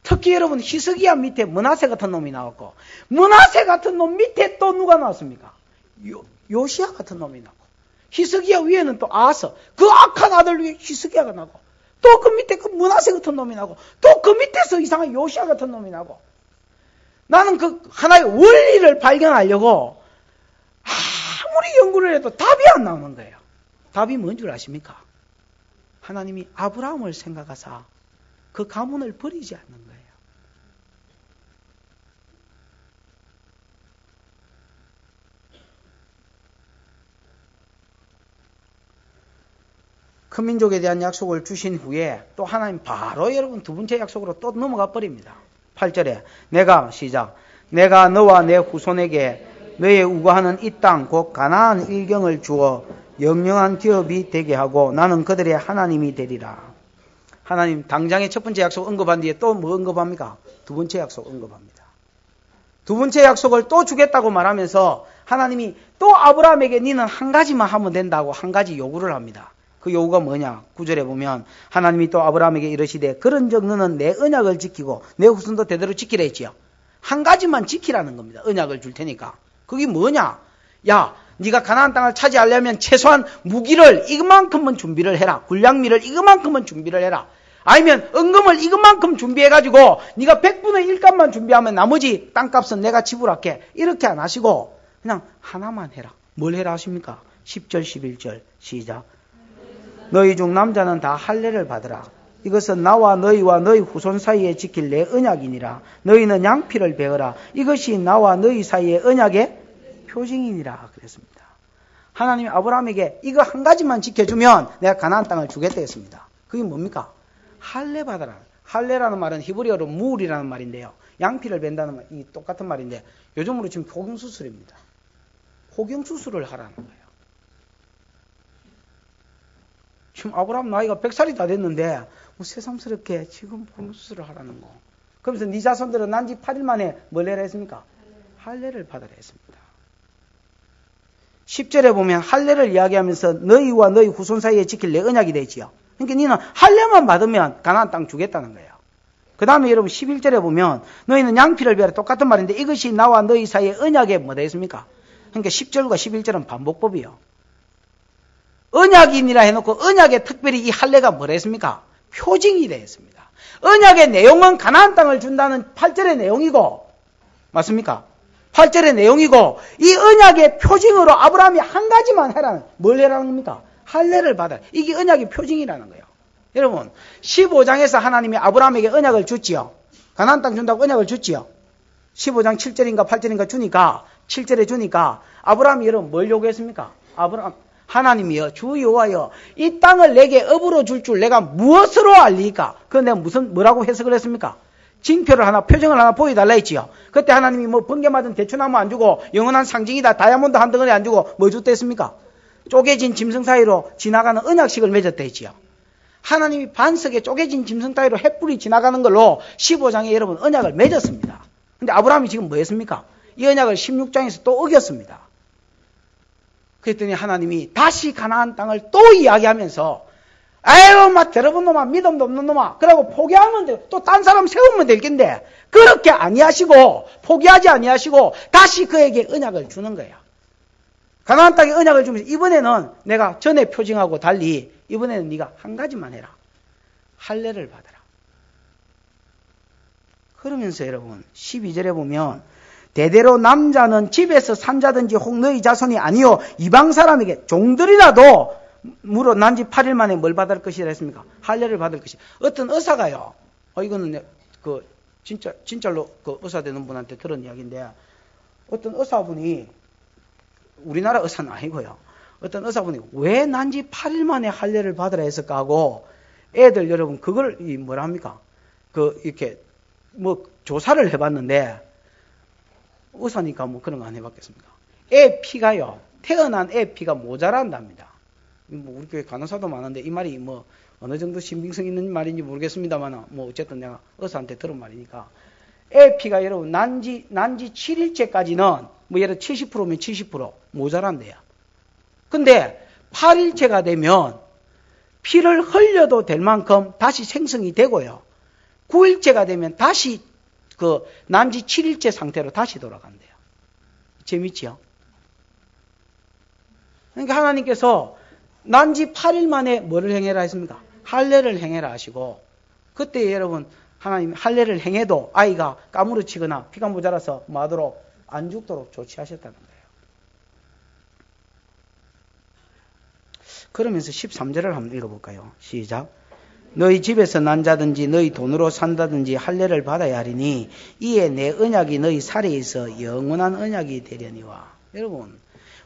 특히 여러분 히스기야 밑에 므낫세 같은 놈이 나왔고, 므낫세 같은 놈 밑에 또 누가 나왔습니까? 요시야 같은 놈이 나고, 히스기야 위에는 또 아서, 그 악한 아들 위에 히스기야가 나고, 또 그 밑에 그 므낫세 같은 놈이 나고, 또 그 밑에서 이상한 요시야 같은 놈이 나고. 나는 그 하나의 원리를 발견하려고 아무리 연구를 해도 답이 안 나오는 거예요. 답이 뭔 줄 아십니까? 하나님이 아브라함을 생각하사 그 가문을 버리지 않는 거예요. 큰 민족에 대한 약속을 주신 후에 또 하나님 바로 여러분 두 번째 약속으로 또 넘어가 버립니다. 8절에 내가 너와 내 후손에게 너의 우거하는 이 땅 곧 가나안 일경을 주어 영영한 기업이 되게 하고 나는 그들의 하나님이 되리라. 하나님 당장의 첫 번째 약속 언급한 뒤에 또 뭐 언급합니까? 두 번째 약속 언급합니다. 두 번째 약속을 또 주겠다고 말하면서 하나님이 또 아브라함에게 니는 한 가지만 하면 된다고 한 가지 요구를 합니다. 그 요구가 뭐냐? 9절에 보면 하나님이 또 아브라함에게 이르시되 그런즉 너는 내 언약을 지키고 내 후손도 대대로 지키라 했지요. 한 가지만 지키라는 겁니다. 언약을 줄 테니까. 그게 뭐냐? 야, 네가 가나안 땅을 차지하려면 최소한 무기를 이만큼은 준비를 해라. 군량미를 이만큼은 준비를 해라. 아니면 은금을 이만큼 준비해가지고 네가 100분의 1값만 준비하면 나머지 땅값은 내가 지불할게. 이렇게 안 하시고 그냥 하나만 해라. 뭘 해라 하십니까? 10절 11절 시작. 너희 중 남자는 다 할례를 받으라. 이것은 나와 너희와 너희 후손 사이에 지킬 내 언약이니라. 너희는 양피를 베어라. 이것이 나와 너희 사이의 언약의 표징이니라 그랬습니다. 하나님이 아브라함에게 이거 한 가지만 지켜주면 내가 가나안 땅을 주겠다 했습니다. 그게 뭡니까? 할례 받아라. 할례라는 말은 히브리어로 무울이라는 말인데요. 양피를 벤다는 말, 이 똑같은 말인데 요즘으로 지금 포경수술입니다. 포경수술을 하라는 거예요. 지금 아브라함 나이가 100살이 다 됐는데 뭐 새삼스럽게 지금 포경수술을 하라는 거. 그러면서 네 자손들은 난지 8일 만에 뭘 해라 했습니까? 할례를 받아라 했습니다. 10절에 보면 할례를 이야기하면서 너희와 너희 후손 사이에 지킬 내 언약이 되지요. 그러니까 너희는 할례만 받으면 가나안 땅 주겠다는 거예요. 그 다음에 여러분 11절에 보면 너희는 양피를 베어라 똑같은 말인데 이것이 나와 너희 사이의 언약에 뭐 되겠습니까? 그러니까 10절과 11절은 반복법이요. 언약이니라 해놓고 언약에 특별히 이 할례가 뭐라 했습니까? 표징이라 했습니다. 언약의 내용은 가나안 땅을 준다는 8절의 내용이고 맞습니까? 8절의 내용이고 이 언약의 표징으로 아브라함이 한 가지만 해라는 뭘 해라는 겁니까? 할례를 받아라. 이게 언약의 표징이라는 거예요. 여러분 15장에서 하나님이 아브라함에게 언약을 줬지요. 가나안 땅 준다고 언약을 줬지요. 15장 7절인가 8절인가 주니까 7절에 주니까 아브라함이 여러분 뭘 요구했습니까? 아브라함 하나님이여 주 여호와여 이 땅을 내게 업으로 줄 줄 내가 무엇으로 알리까? 그건 내가 뭐라고 해석을 했습니까? 징표를 하나 표정을 하나 보여달라 했지요. 그때 하나님이 뭐 번개 맞은 대추나무 안 주고 영원한 상징이다 다이아몬드 한 덩어리 안 주고 뭐 줬다 했습니까? 쪼개진 짐승 사이로 지나가는 언약식을 맺었다 했지요. 하나님이 반석에 쪼개진 짐승 사이로 횃불이 지나가는 걸로 15장에 여러분 언약을 맺었습니다. 근데 아브라함이 지금 뭐 했습니까? 이 언약을 16장에서 또 어겼습니다. 그랬더니 하나님이 다시 가나안 땅을 또 이야기하면서 아유 막 들어본 놈아 믿음도 없는 놈아 그러고 포기하면 돼. 또 딴 사람 세우면 될 텐데 그렇게 아니하시고 포기하지 아니하시고 다시 그에게 언약을 주는 거예요. 가나안 땅에 언약을 주면서 이번에는 내가 전에 표징하고 달리 이번에는 네가 한 가지만 해라. 할례를 받아라. 그러면서 여러분 12절에 보면 대대로 남자는 집에서 산 자든지 혹 너희 자손이 아니요 이방 사람에게 종들이라도 무릇 난지 8일 만에 뭘 받을 것이라 했습니까? 할례를 받을 것이. 어떤 의사가요. 이거는 그 진짜로 그 의사 되는 분한테 들은 이야기인데 어떤 의사분이 우리나라 의사는 아니고요. 어떤 의사분이 왜 난지 8일 만에 할례를 받으라 했을까 하고 애들 여러분 그걸 뭐라 합니까? 이렇게 뭐 조사를 해봤는데 의사니까 뭐 그런 거 안 해봤겠습니까? 애 피가요, 태어난 애 피가 모자란답니다. 뭐 우리 교회 간호사도 많은데 이 말이 뭐 어느 정도 신빙성 있는 말인지 모르겠습니다만 뭐 어쨌든 내가 의사한테 들은 말이니까 애 피가 여러분 난지 7일째까지는 뭐 예를 70%면 70% 모자란대요. 근데 8일째가 되면 피를 흘려도 될 만큼 다시 생성이 되고요. 9일째가 되면 다시 그 난지 7일째 상태로 다시 돌아간대요. 재밌지요? 그러니까 하나님께서 난지 8일 만에 뭐를 행해라 했습니까? 할례를 행해라 하시고, 그때 여러분 하나님 할례를 행해도 아이가 까무러치거나 피가 모자라서 마도록 안 죽도록 조치하셨다는 거예요. 그러면서 13절을 한번 읽어볼까요? 시작. 너희 집에서 난 자든지 너희 돈으로 산다든지 할례를 받아야 하리니 이에 내 언약이 너희 살에 있어 영원한 언약이 되려니와. 여러분,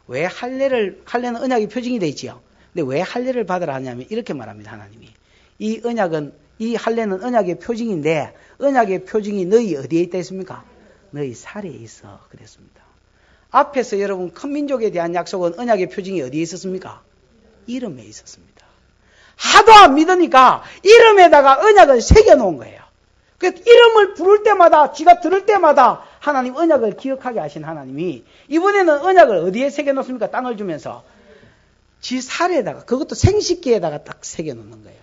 왜 할례는 언약이 표징이 되어 있지요? 근데 왜 할례를 받으라 하냐면 이렇게 말합니다. 하나님이 이 할례는 언약의 표징인데 언약의 표징이 너희 어디에 있다 했습니까? 너희 살에 있어 그랬습니다. 앞에서 여러분 큰 민족에 대한 약속은 언약의 표징이 어디에 있었습니까? 이름에 있었습니다. 하도 안 믿으니까 이름에다가 언약을 새겨놓은 거예요. 그 이름을 부를 때마다, 지가 들을 때마다 하나님 언약을 기억하게 하신 하나님이 이번에는 언약을 어디에 새겨놓습니까? 땅을 주면서 지 살에다가, 그것도 생식기에다가 딱 새겨놓는 거예요.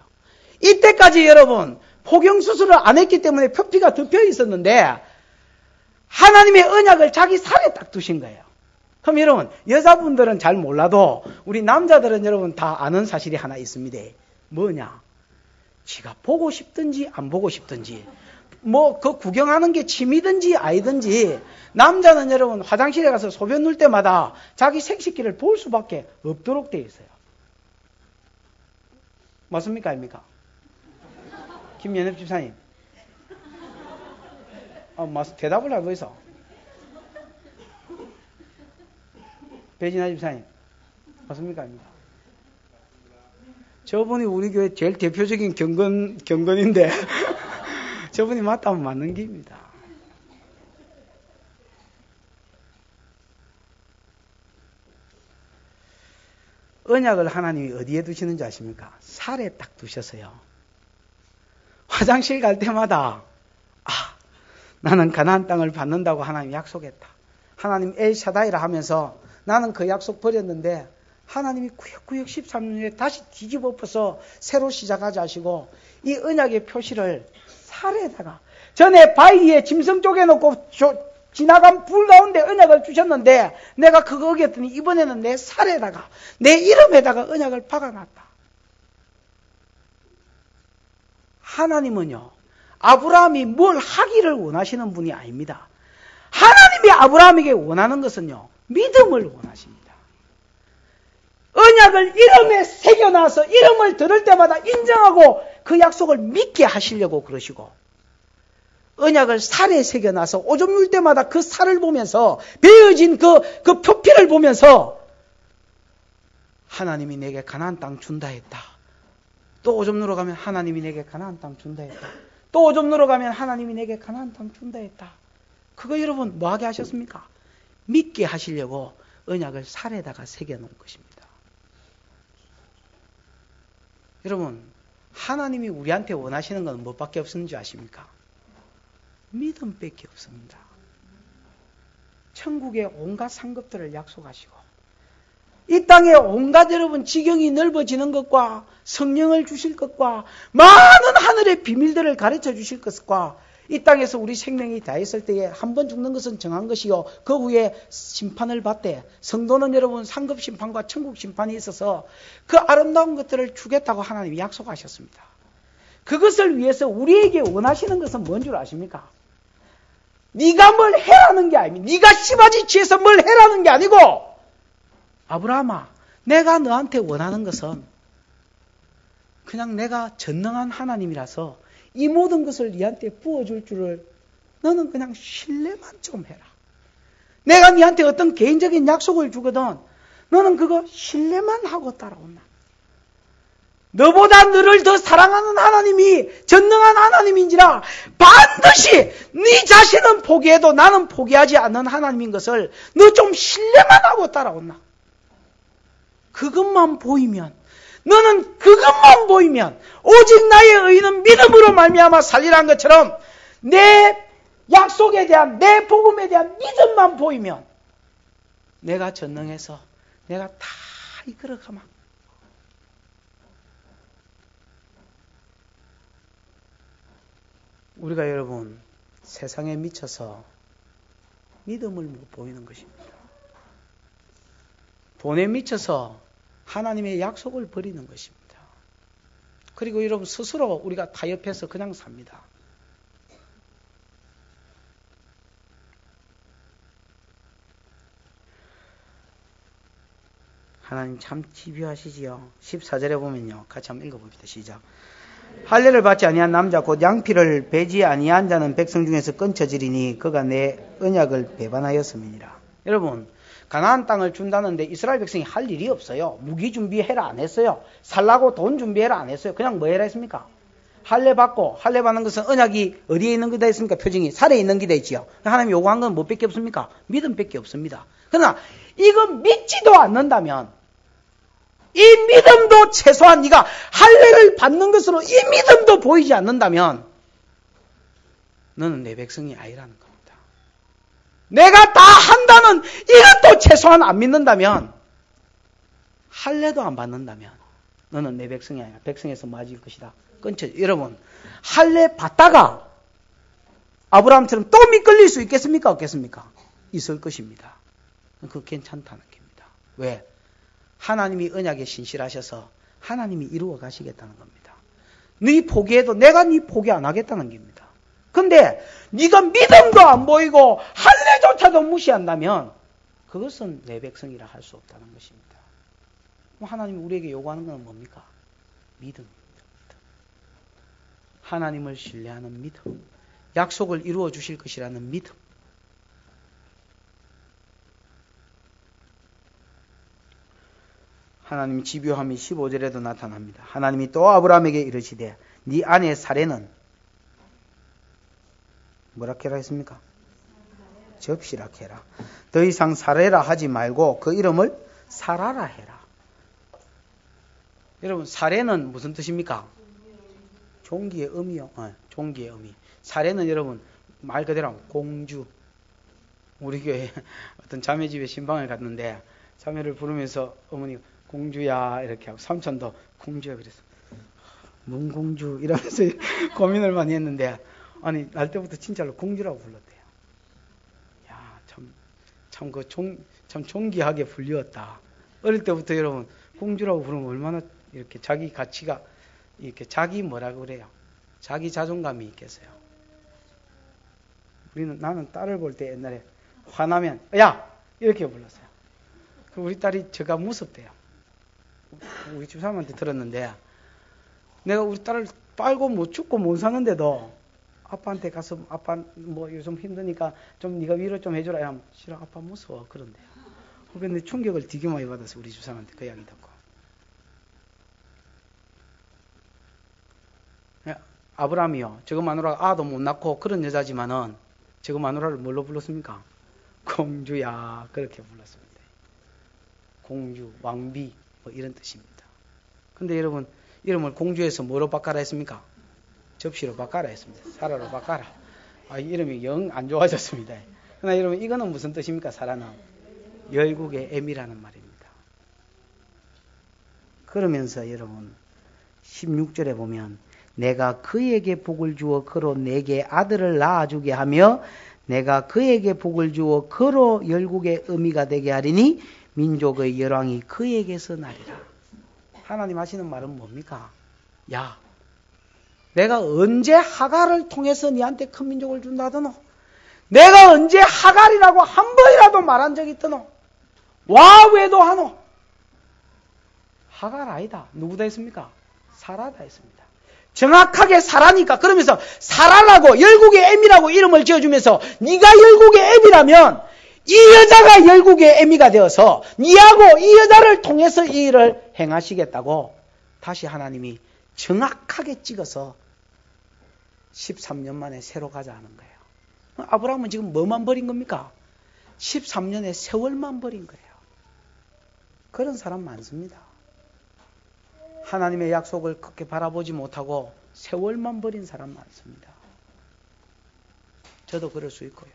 이때까지 여러분 포경수술을 안 했기 때문에 표피가 덮여 있었는데 하나님의 언약을 자기 살에 딱 두신 거예요. 그럼 여러분, 여자분들은 잘 몰라도 우리 남자들은 여러분 다 아는 사실이 하나 있습니다. 뭐냐? 지가 보고 싶든지 안 보고 싶든지 뭐 그 구경하는 게 취미든지 아니든지 남자는 여러분 화장실에 가서 소변 눌 때마다 자기 생식기를 볼 수밖에 없도록 되어 있어요. 맞습니까? 아닙니까? 김연엽 집사님. 대답을 하고 있어. 배진아 집사님. 맞습니까? 아닙니까? 저분이 우리 교회 제일 대표적인 경건인데 저분이 맞다면 맞는 길입니다. 언약을 하나님이 어디에 두시는지 아십니까? 살에 딱 두셨어요. 화장실 갈 때마다 나는 가나안 땅을 받는다고 하나님 약속했다. 하나님 엘샤다이라 하면서 나는 그 약속 버렸는데 하나님이 구역구역 13년에 다시 뒤집어 엎어서 새로 시작하자 하시고 이 언약의 표시를 살에다가 전에 바위에 짐승 쪼개놓고 지나간 불 가운데 언약을 주셨는데 내가 그거 어겼더니 이번에는 내 살에다가 내 이름에다가 언약을 박아놨다. 하나님은요, 아브라함이 뭘 하기를 원하시는 분이 아닙니다. 하나님이 아브라함에게 원하는 것은요, 믿음을 원하십니다. 언약을 이름에 새겨놔서 이름을 들을 때마다 인정하고 그 약속을 믿게 하시려고 그러시고, 언약을 살에 새겨놔서 오줌 눌 때마다 그 살을 보면서 베어진 그 표피를 보면서 하나님이 내게 가나안 땅 준다 했다. 또 오줌 누러 가면 하나님이 내게 가나안 땅 준다 했다. 또 오줌 누러 가면 하나님이 내게 가나안 땅 준다 했다. 그거 여러분 뭐하게 하셨습니까? 믿게 하시려고 언약을 살에다가 새겨놓은 것입니다. 여러분, 하나님이 우리한테 원하시는 건 뭐밖에 없는지 아십니까? 믿음밖에 없습니다. 천국의 온갖 상급들을 약속하시고 이 땅에 온갖 여러분 지경이 넓어지는 것과 성령을 주실 것과 많은 하늘의 비밀들을 가르쳐 주실 것과 이 땅에서 우리 생명이 다했을 때에 한 번 죽는 것은 정한 것이요 그 후에 심판을 받되 성도는 여러분 상급 심판과 천국 심판이 있어서 그 아름다운 것들을 주겠다고 하나님이 약속하셨습니다. 그것을 위해서 우리에게 원하시는 것은 뭔 줄 아십니까? 네가 뭘 해라는 게 아닙니다. 네가 씨바지 취해서 뭘 해라는 게 아니고 아브라함아, 내가 너한테 원하는 것은 그냥 내가 전능한 하나님이라서 이 모든 것을 네한테 부어줄 줄을 너는 그냥 신뢰만 좀 해라. 내가 네한테 어떤 개인적인 약속을 주거든 너는 그거 신뢰만 하고 따라온다. 너보다 너를 더 사랑하는 하나님이 전능한 하나님인지라 반드시 네 자신은 포기해도 나는 포기하지 않는 하나님인 것을 너 좀 신뢰만 하고 따라온나. 그것만 보이면, 너는 그것만 보이면, 오직 나의 의는 믿음으로 말미암아 살리라는 것처럼 내 약속에 대한, 내 복음에 대한 믿음만 보이면 내가 전능해서 내가 다 이끌어가마. 우리가 여러분 세상에 미쳐서 믿음을 못 보이는 것입니다. 돈에 미쳐서 하나님의 약속을 버리는 것입니다. 그리고 여러분 스스로 우리가 타협해서 그냥 삽니다. 하나님 참 집요하시지요. 14절에 보면요. 같이 한번 읽어봅시다. 시작. 할례를 받지 아니한 남자 곧 양피를 베지 아니한 자는 백성 중에서 끊쳐지리니 그가 내 언약을 배반하였음이니라. 여러분 가나안 땅을 준다는데 이스라엘 백성이 할 일이 없어요. 무기 준비해라 안 했어요. 살라고 돈 준비해라 안 했어요. 그냥 뭐 해라 했습니까? 할례 받고, 할례 받는 것은 언약이 어디에 있는 게다 했습니까? 표징이 살에 있는 게다 있지요. 하나님이 요구한 건 뭐밖에 없습니까? 믿음밖에 없습니다. 그러나 이거 믿지도 않는다면, 이 믿음도 최소한 네가 할례를 받는 것으로 이 믿음도 보이지 않는다면 너는 내 백성이 아니라는 겁니다. 내가 다 한다는 이것도 최소한 안 믿는다면, 할례도 안 받는다면 너는 내 백성이 아니라 백성에서 맞을 것이다. 끊쳐. 여러분 할례 받다가 아브라함처럼 또 미끌릴 수 있겠습니까? 없겠습니까? 있을 것입니다. 그거 괜찮다는 겁니다. 왜? 하나님이 언약에 신실하셔서 하나님이 이루어 가시겠다는 겁니다. 네 포기해도 내가 네 포기 안 하겠다는 겁니다. 근데 네가 믿음도 안 보이고 할례조차도 무시한다면 그것은 내 백성이라 할 수 없다는 것입니다. 하나님이 우리에게 요구하는 건 뭡니까? 믿음입니다. 하나님을 신뢰하는 믿음, 약속을 이루어 주실 것이라는 믿음. 하나님의 집요함이 15절에도 나타납니다. 하나님이 또 아브라함에게 이르시되 네 아내 사레는 뭐라 해라 했습니까? 접시라 해라. 더 이상 사레라 하지 말고 그 이름을 사라라 해라. 여러분 사레는 무슨 뜻입니까? 종기의 의미요. 종기의 의미. 사레는 여러분 말 그대로 공주. 우리 교회 어떤 자매 집에 신방을 갔는데 자매를 부르면서 어머니가 공주야 이렇게 하고 삼촌도 공주야 그랬어. 뭔 공주 이러면서 고민을 많이 했는데 아니 날 때부터 진짜로 공주라고 불렀대요. 야 참 그 참 존귀하게 불리웠다. 어릴 때부터 여러분 공주라고 부르면 얼마나 이렇게 자기 가치가 이렇게 자기 뭐라고 그래요? 자기 자존감이 있겠어요. 나는 딸을 볼 때 옛날에 화나면 야 이렇게 불렀어요. 우리 딸이 제가 무섭대요. 우리 집사람한테 들었는데 내가 우리 딸을 빨고 못 죽고 못 사는데도 아빠한테 가서 아빠 뭐 요즘 힘드니까 좀 네가 위로 좀 해줘라 하면 싫어 아빠 무서워 그런데요. 근데 충격을 되게 많이 받았어 우리 집사람한테 그 이야기 듣고. 아브라함이요. 저거 마누라가 아도 못 낳고 그런 여자지만은 저거 마누라를 뭘로 불렀습니까? 공주야 그렇게 불렀습니다. 공주, 왕비 뭐 이런 뜻입니다. 근데 여러분 이름을 공주에서 뭐로 바꿔라 했습니까? 접시로 바꿔라 했습니다. 사라로 바꿔라. 이름이 영 안 좋아졌습니다. 그러나 여러분 이거는 무슨 뜻입니까? 사라는 열국의 애미라는 말입니다. 그러면서 여러분 16절에 보면 내가 그에게 복을 주어 그로 내게 아들을 낳아주게 하며 내가 그에게 복을 주어 그로 열국의 의미가 되게 하리니 민족의 열왕이 그에게서 나리라. 하나님 하시는 말은 뭡니까? 야, 내가 언제 하갈을 통해서 니한테 큰 민족을 준다 하더노? 내가 언제 하갈이라고 한 번이라도 말한 적이 있더노? 와 외도 하노? 하갈 아니다. 누구다 했습니까? 사라다 했습니다. 정확하게 사라니까. 그러면서 사라라고 열국의 애미라고 이름을 지어주면서 네가 열국의 애미라면 이 여자가 열국의 애미가 되어서 니하고 이 여자를 통해서 이 일을 행하시겠다고 다시 하나님이 정확하게 찍어서 13년 만에 새로 가자 하는 거예요. 아브라함은 지금 뭐만 버린 겁니까? 13년의 세월만 버린 거예요. 그런 사람 많습니다. 하나님의 약속을 그렇게 바라보지 못하고 세월만 버린 사람 많습니다. 저도 그럴 수 있고요.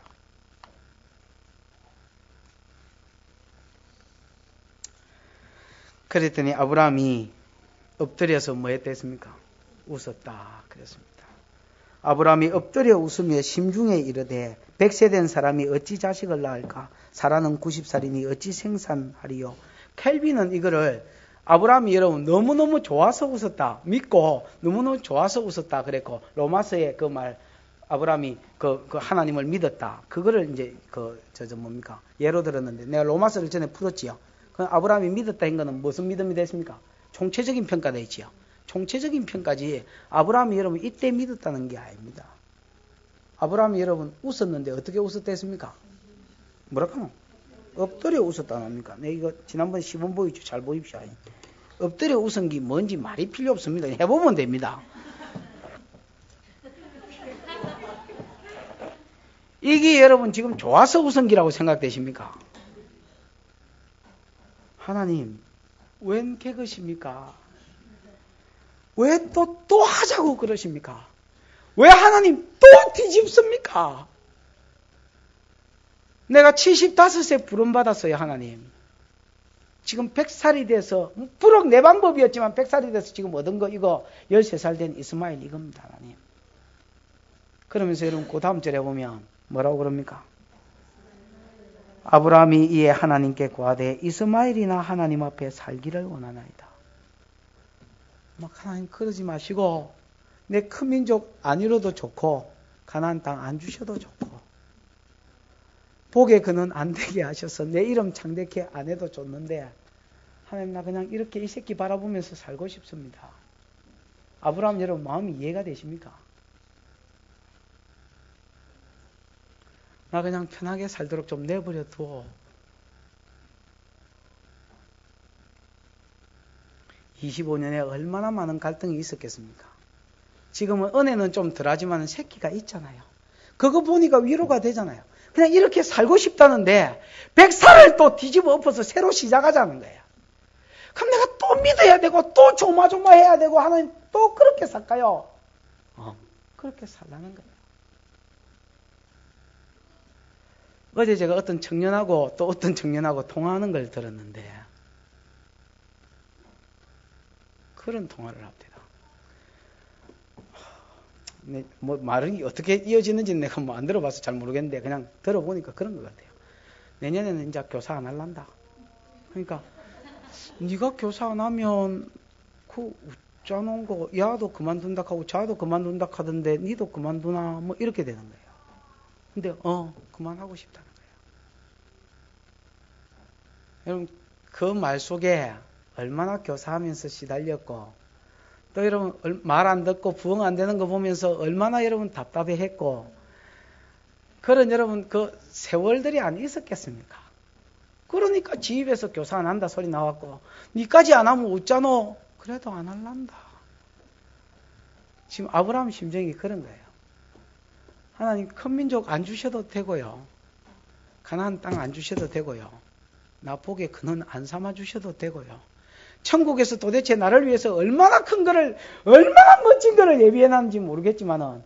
그랬더니 아브라함이 엎드려서 뭐 했겠습니까? 웃었다 그랬습니다. 아브라함이 엎드려 웃으며 심중에 이르되 100세 된 사람이 어찌 자식을 낳을까? 사라는 90살이니 어찌 생산하리요? 켈빈은 이거를 아브라함이 여러분 너무너무 좋아서 웃었다 믿고 너무너무 좋아서 웃었다 그랬고 로마서의 그 말 아브라함이 그 하나님을 믿었다 그거를 이제 뭡니까 예로 들었는데 내가 로마서를 전에 풀었지요. 그 아브라함이 믿었다 한 거는 무슨 믿음이 됐습니까? 총체적인 평가가 있지요. 총체적인 평가지 아브라함이 여러분 이때 믿었다는 게 아닙니다. 아브라함이 여러분 웃었는데 어떻게 웃었댔습니까? 뭐랄까노? 엎드려 웃었다 안 합니까? 네, 이거 지난번에 시범 보이죠? 잘 보입시오. 엎드려 웃은 게 뭔지 말이 필요 없습니다. 해보면 됩니다. 이게 여러분 지금 좋아서 웃은 기라고 생각되십니까? 하나님, 웬 개그십니까? 왜 또 하자고 그러십니까? 왜 하나님 또 뒤집습니까? 내가 75세 부름받았어요, 하나님. 지금 100살이 돼서, 부록 내 방법이었지만 100살이 돼서 지금 얻은 거, 이거 13살 된 이스마엘 이겁니다, 하나님. 그러면서 여러분, 그 다음 절에 보면 뭐라고 그럽니까? 아브라함이 이에 하나님께 고하되 이스마엘이나 하나님 앞에 살기를 원하나이다. 막 하나님 그러지 마시고, 내 큰 민족 안 이뤄도 좋고, 가나안 땅 안 주셔도 좋고, 복에 그는 안 되게 하셔서 내 이름 창대케 안 해도 좋는데 하나님 나 그냥 이렇게 이 새끼 바라보면서 살고 싶습니다. 아브라함 여러분 마음이 이해가 되십니까? 나 그냥 편하게 살도록 좀 내버려 두어. 25년에 얼마나 많은 갈등이 있었겠습니까? 지금은 은혜는 좀 덜하지만 새끼가 있잖아요. 그거 보니까 위로가 되잖아요. 그냥 이렇게 살고 싶다는데 100살을 또 뒤집어 엎어서 새로 시작하자는 거예요. 그럼 내가 또 믿어야 되고 또 조마조마해야 되고 하나님 또 그렇게 살까요? 그렇게 살라는 거예요. 어제 제가 어떤 청년하고 또 어떤 청년하고 통화하는 걸 들었는데 그런 통화를 합니다. 뭐 말은 어떻게 이어지는지는 내가 뭐 안 들어봐서 잘 모르겠는데 그냥 들어보니까 그런 것 같아요. 내년에는 이제 교사 안 할란다. 그러니까 네가 교사 안 하면 그 웃자놓은 거 야도 그만둔다 하고 자도 그만둔다 하던데 니도 그만두나 뭐 이렇게 되는 거예요. 근데 그만하고 싶다는 거예요. 여러분 그 말 속에 얼마나 교사하면서 시달렸고 또 여러분 말 안 듣고 부응 안 되는 거 보면서 얼마나 여러분 답답해했고 그런 여러분 그 세월들이 안 있었겠습니까? 그러니까 지입에서 교사 안 한다 소리 나왔고 니까지 안 하면 웃자노 그래도 안 할란다. 지금 아브라함 심정이 그런 거예요. 하나님 큰 민족 안 주셔도 되고요. 가나안 땅 안 주셔도 되고요. 나 복에 근원 안 삼아 주셔도 되고요. 천국에서 도대체 나를 위해서 얼마나 큰 거를 얼마나 멋진 거를 예비해놨는지 모르겠지만은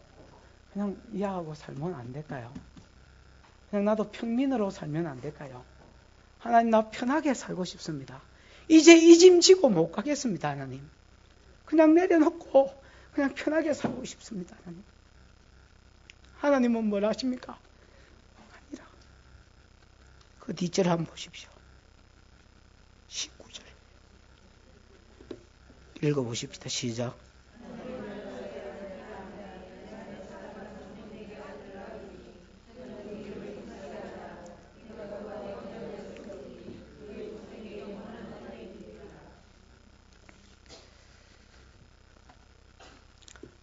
그냥 이해하고 살면 안 될까요? 그냥 나도 평민으로 살면 안 될까요? 하나님 나 편하게 살고 싶습니다. 이제 이 짐 지고 못 가겠습니다. 하나님 그냥 내려놓고 그냥 편하게 살고 싶습니다. 하나님. 하나님은 뭘 하십니까? 아니라 그 뒷절 한번 보십시오. 19절 읽어보십시다. 시작.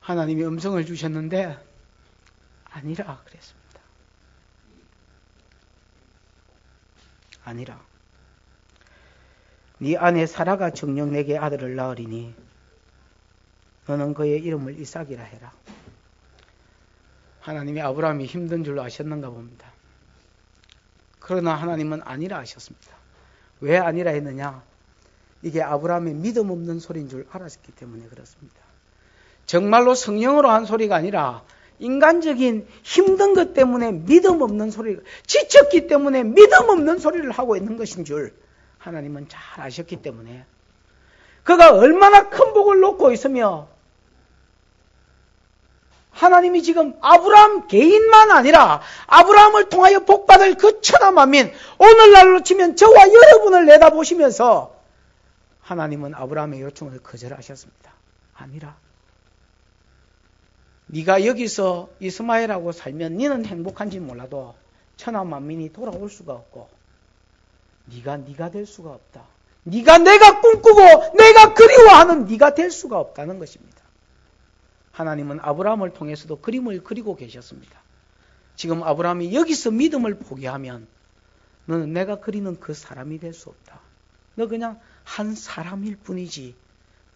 하나님이 음성을 주셨는데 아니라 그랬습니다. 아니라 네 아내 사라가 정녕 내게 아들을 낳으리니 너는 그의 이름을 이삭이라 해라. 하나님이 아브라함이 힘든 줄로 아셨는가 봅니다. 그러나 하나님은 아니라 하셨습니다. 왜 아니라 했느냐? 이게 아브라함의 믿음 없는 소리인 줄 알았기 때문에 그렇습니다. 정말로 성령으로 한 소리가 아니라 인간적인 힘든 것 때문에 믿음 없는 소리, 지쳤기 때문에 믿음 없는 소리를 하고 있는 것인 줄 하나님은 잘 아셨기 때문에 그가 얼마나 큰 복을 놓고 있으며 하나님이 지금 아브라함 개인만 아니라 아브라함을 통하여 복받을 그 천하 만민, 오늘날로 치면 저와 여러분을 내다보시면서 하나님은 아브라함의 요청을 거절하셨습니다. 아니라 네가 여기서 이스마엘하고 살면 네는 행복한지 몰라도 천하 만민이 돌아올 수가 없고 네가 될 수가 없다. 네가 내가 꿈꾸고 내가 그리워하는 네가 될 수가 없다는 것입니다. 하나님은 아브라함을 통해서도 그림을 그리고 계셨습니다. 지금 아브라함이 여기서 믿음을 포기하면 너는 내가 그리는 그 사람이 될 수 없다. 너 그냥 한 사람일 뿐이지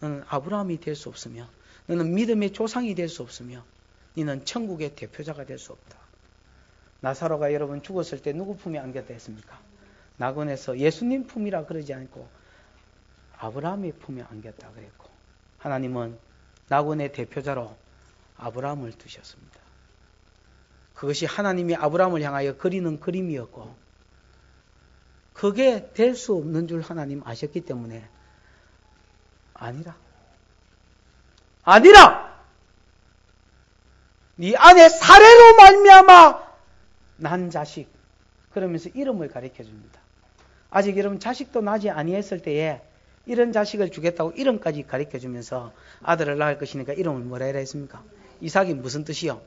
너는 아브라함이 될 수 없으며 너는 믿음의 조상이 될 수 없으며 너는 천국의 대표자가 될 수 없다. 나사로가 여러분 죽었을 때 누구 품에 안겼다 했습니까? 낙원에서 예수님 품이라 그러지 않고 아브라함의 품에 안겼다 그랬고 하나님은 낙원의 대표자로 아브라함을 두셨습니다. 그것이 하나님이 아브라함을 향하여 그리는 그림이었고 그게 될 수 없는 줄 하나님 아셨기 때문에 아니라 네 안에 사례로 말미암아 난 자식 그러면서 이름을 가르쳐줍니다. 아직 여러분 자식도 나지 아니했을 때에 이런 자식을 주겠다고 이름까지 가르쳐주면서 아들을 낳을 것이니까 이름을 뭐라 해라 했습니까? 이삭이 무슨 뜻이요?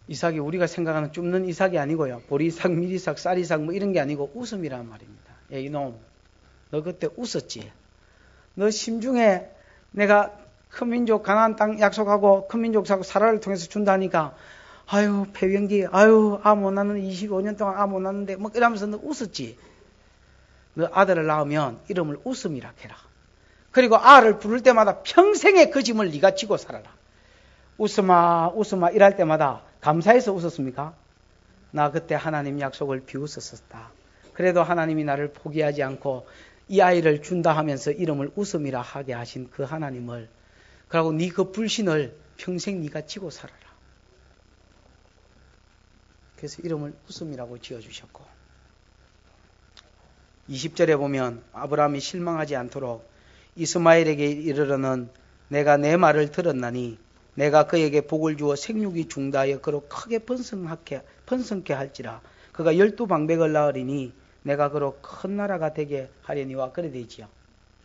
이삭이 우리가 생각하는 줍는 이삭이 아니고요. 보리이삭, 밀이삭, 쌀이삭 뭐 이런 게 아니고 웃음이란 말입니다. 야 이놈 너 그때 웃었지? 너 심중에 내가 큰 민족 가나안 땅 약속하고 큰 민족 사고 사라를 통해서 준다니까 아유 폐병기 아유 못 낳는 25년 동안 못 낳는데 뭐 이러면서 너 웃었지? 너 아들을 낳으면 이름을 웃음이라 해라. 그리고 아를 부를 때마다 평생의 그 짐을 네가 지고 살아라. 웃음아 웃음아 이럴 때마다 감사해서 웃었습니까? 나 그때 하나님 약속을 비웃었었다. 그래도 하나님이 나를 포기하지 않고 이 아이를 준다 하면서 이름을 웃음이라 하게 하신 그 하나님을 그리고 네 그 불신을 평생 네가 지고 살아라. 그래서 이름을 웃음이라고 지어주셨고 20절에 보면 아브라함이 실망하지 않도록 이스마엘에게 이르러는 내가 내 말을 들었나니 내가 그에게 복을 주어 생육이 중다하여 그로 크게 번성케 할지라 그가 12방백을 낳으리니 내가 그로 큰 나라가 되게 하려니와 그래 되지요.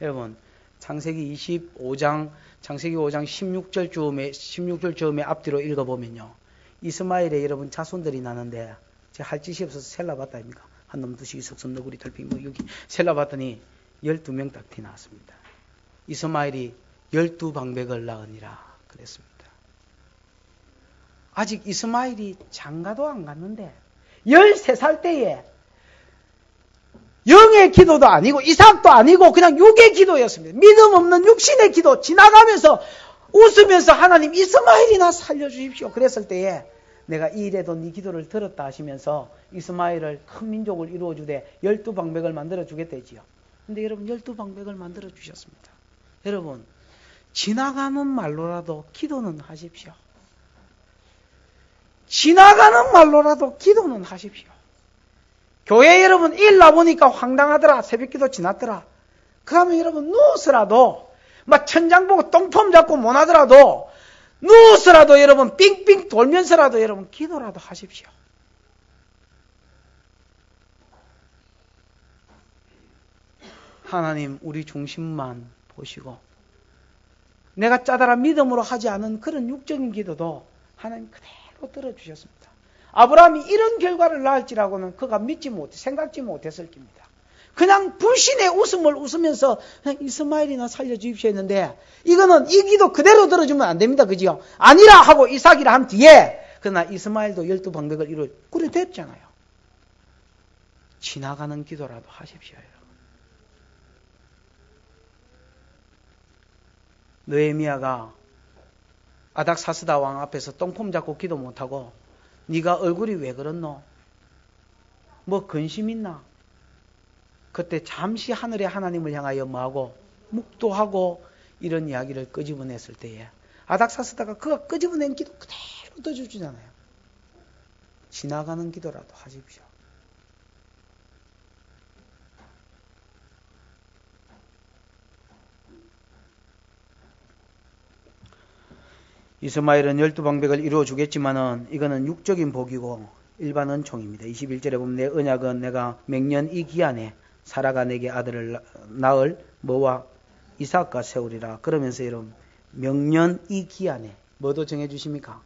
여러분 창세기 5장 16절 즈음에 앞뒤로 읽어보면요. 이스마엘의 여러분 자손들이 나는데 제가 할 짓이 없어서 셀라봤다 아닙니까? 한 놈 두씩 석섬 너구리 털핑 뭐 여기 셀라봤더니 12명 딱 티 나왔습니다. 이스마엘이 12방백을 낳으니라 그랬습니다. 아직 이스마엘이 장가도 안 갔는데 13살 때에 영의 기도도 아니고 이삭도 아니고 그냥 육의 기도였습니다. 믿음 없는 육신의 기도 지나가면서 웃으면서 하나님 이스마엘이나 살려주십시오. 그랬을 때에 내가 이 일에도 네 기도를 들었다 하시면서 이스마엘을 큰 민족을 이루어주되 12방백을 만들어주겠다 했지요. 근데 여러분 12방백을 만들어주셨습니다. 여러분 지나가는 말로라도 기도는 하십시오. 지나가는 말로라도 기도는 하십시오. 교회 여러분 일 나보니까 황당하더라. 새벽기도 지났더라. 그러면 여러분 누워서라도 막 천장 보고 똥폼 잡고 못 하더라도 누워서라도 여러분 삥삥 돌면서라도 여러분 기도라도 하십시오. 하나님 우리 중심만 보시고 내가 짜다란 믿음으로 하지 않은 그런 육적인 기도도 하나님 그대로 들어주셨습니다. 아브라함이 이런 결과를 낳을지라고는 그가 생각지 못했을 겁니다. 그냥 불신의 웃음을 웃으면서 이스마엘이나 살려주십시오 했는데 이거는 이 기도 그대로 들어주면 안 됩니다. 그죠? 아니라 하고 이삭이라 한 뒤에 그러나 이스마엘도 12방백을 이루어 그래 됐잖아요. 지나가는 기도라도 하십시오. 여러분. 느헤미야가 아닥사스다 왕 앞에서 똥폼 잡고 기도 못하고 네가 얼굴이 왜 그렇노? 뭐 근심 있나? 그때 잠시 하늘의 하나님을 향하여 뭐하고 묵도하고 이런 이야기를 끄집어냈을 때에 아닥사스다가 그가 끄집어낸 기도 그대로 떠주잖아요. 지나가는 기도라도 하십시오. 이스마엘은 12방백을 이루어 주겠지만은 이거는 육적인 복이고 일반 은총입니다. 21절에 보면 내 언약은 내가 맹년 이 기한에 사라가 내게 아들을 낳을 뭐와 이삭과 세우리라. 그러면서 여러분 명년 이 기한에 뭐도 정해 주십니까?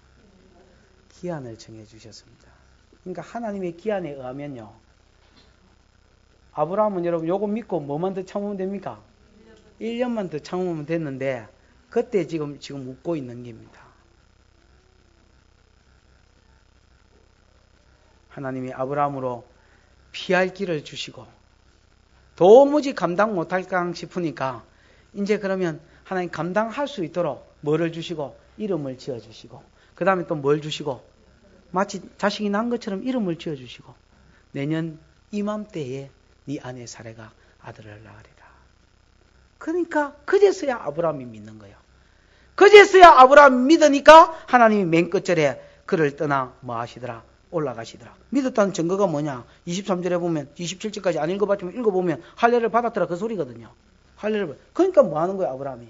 기한을 정해 주셨습니다. 그러니까 하나님의 기한에 의하면요. 아브라함은 여러분 요거 믿고 뭐만 더 참으면 됩니까? 1년만 더 참으면 됐는데 그때 지금 웃고 있는 겁니다. 하나님이 아브라함으로 피할 길을 주시고 도무지 감당 못할까 싶으니까 이제 그러면 하나님 감당할 수 있도록 뭐를 주시고 이름을 지어주시고 그 다음에 또 뭘 주시고 마치 자식이 난 것처럼 이름을 지어주시고 내년 이맘때에 네 아내 사레가 아들을 낳으리라. 그러니까 그제서야 아브라함이 믿는 거예요. 그제서야 아브라함이 믿으니까 하나님이 맨 끝절에 그를 떠나 뭐 하시더라? 올라가시더라. 믿었다는 증거가 뭐냐? 23절에 보면 27절까지 안 읽어봤지만 읽어보면 할례를 받았더라 그 소리거든요. 할례를 그러니까 뭐 하는 거예요 아브라함이?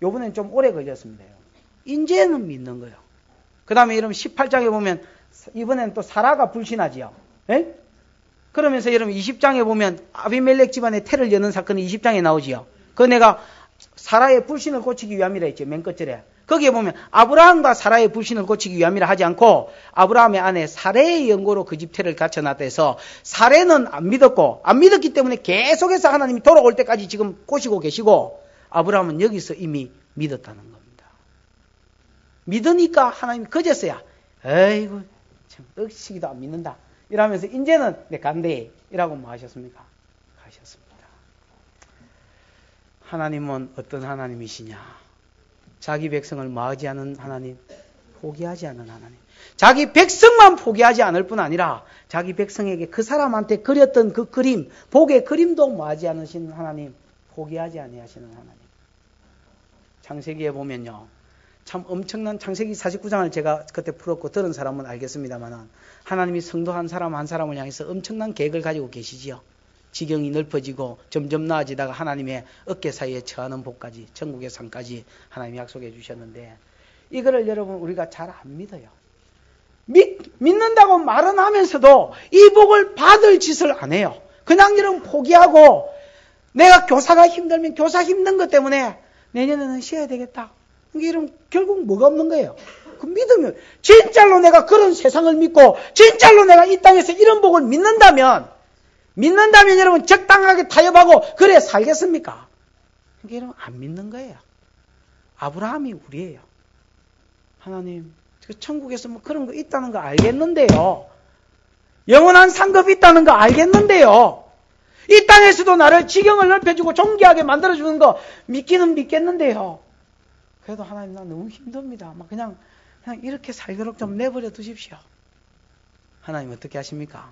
요번엔 좀 오래 걸렸습니다. 이제는 믿는 거예요. 그 다음에 여러분 18장에 보면 이번엔 또 사라가 불신하지요. 에? 그러면서 여러분 20장에 보면 아비멜렉 집안의 태를 여는 사건이 20장에 나오지요. 그 내가 사라의 불신을 고치기 위함이라 했죠. 맨 끝절에. 거기에 보면 아브라함과 사라의 불신을 고치기 위함이라 하지 않고 아브라함의 아내 사레의 연고로 그 집 태를 갖춰놨다 해서 사레는 안 믿었고 안 믿었기 때문에 계속해서 하나님이 돌아올 때까지 지금 꼬시고 계시고 아브라함은 여기서 이미 믿었다는 겁니다. 믿으니까 하나님이 그제서야 에이구 참 억시기도 안 믿는다 이러면서 이제는 내 간대 이라고 뭐 하셨습니까? 하셨습니다. 하나님은 어떤 하나님이시냐? 자기 백성을 뭐하지 않은 하나님, 포기하지 않는 하나님. 자기 백성만 포기하지 않을 뿐 아니라 자기 백성에게 그 사람한테 그렸던 그 그림, 복의 그림도 뭐하지 않으시는 하나님, 포기하지 아니하시는 하나님. 창세기에 보면요. 참 엄청난 창세기 49장을 제가 그때 풀었고 들은 사람은 알겠습니다만 하나님이 성도 한 사람 한 사람을 향해서 엄청난 계획을 가지고 계시지요. 지경이 넓어지고 점점 나아지다가 하나님의 어깨 사이에 처하는 복까지 천국의 상까지 하나님이 약속해 주셨는데 이거를 여러분 우리가 잘 안 믿어요. 믿는다고 말은 하면서도 이 복을 받을 짓을 안 해요. 그냥 여러분 포기하고 내가 교사가 힘들면 교사 힘든 것 때문에 내년에는 쉬어야 되겠다. 이게 여러분 결국 뭐가 없는 거예요. 그 믿으면 진짜로 내가 그런 세상을 믿고 진짜로 내가 이 땅에서 이런 복을 믿는다면 여러분 적당하게 타협하고 그래 살겠습니까? 이게 여러분 안 믿는 거예요. 아브라함이 우리예요. 하나님 천국에서 뭐 그런 거 있다는 거 알겠는데요. 영원한 상급이 있다는 거 알겠는데요. 이 땅에서도 나를 지경을 넓혀주고 존귀하게 만들어주는 거 믿기는 믿겠는데요. 그래도 하나님 나 너무 힘듭니다. 막 그냥 이렇게 살도록 좀 내버려 두십시오. 하나님 어떻게 하십니까?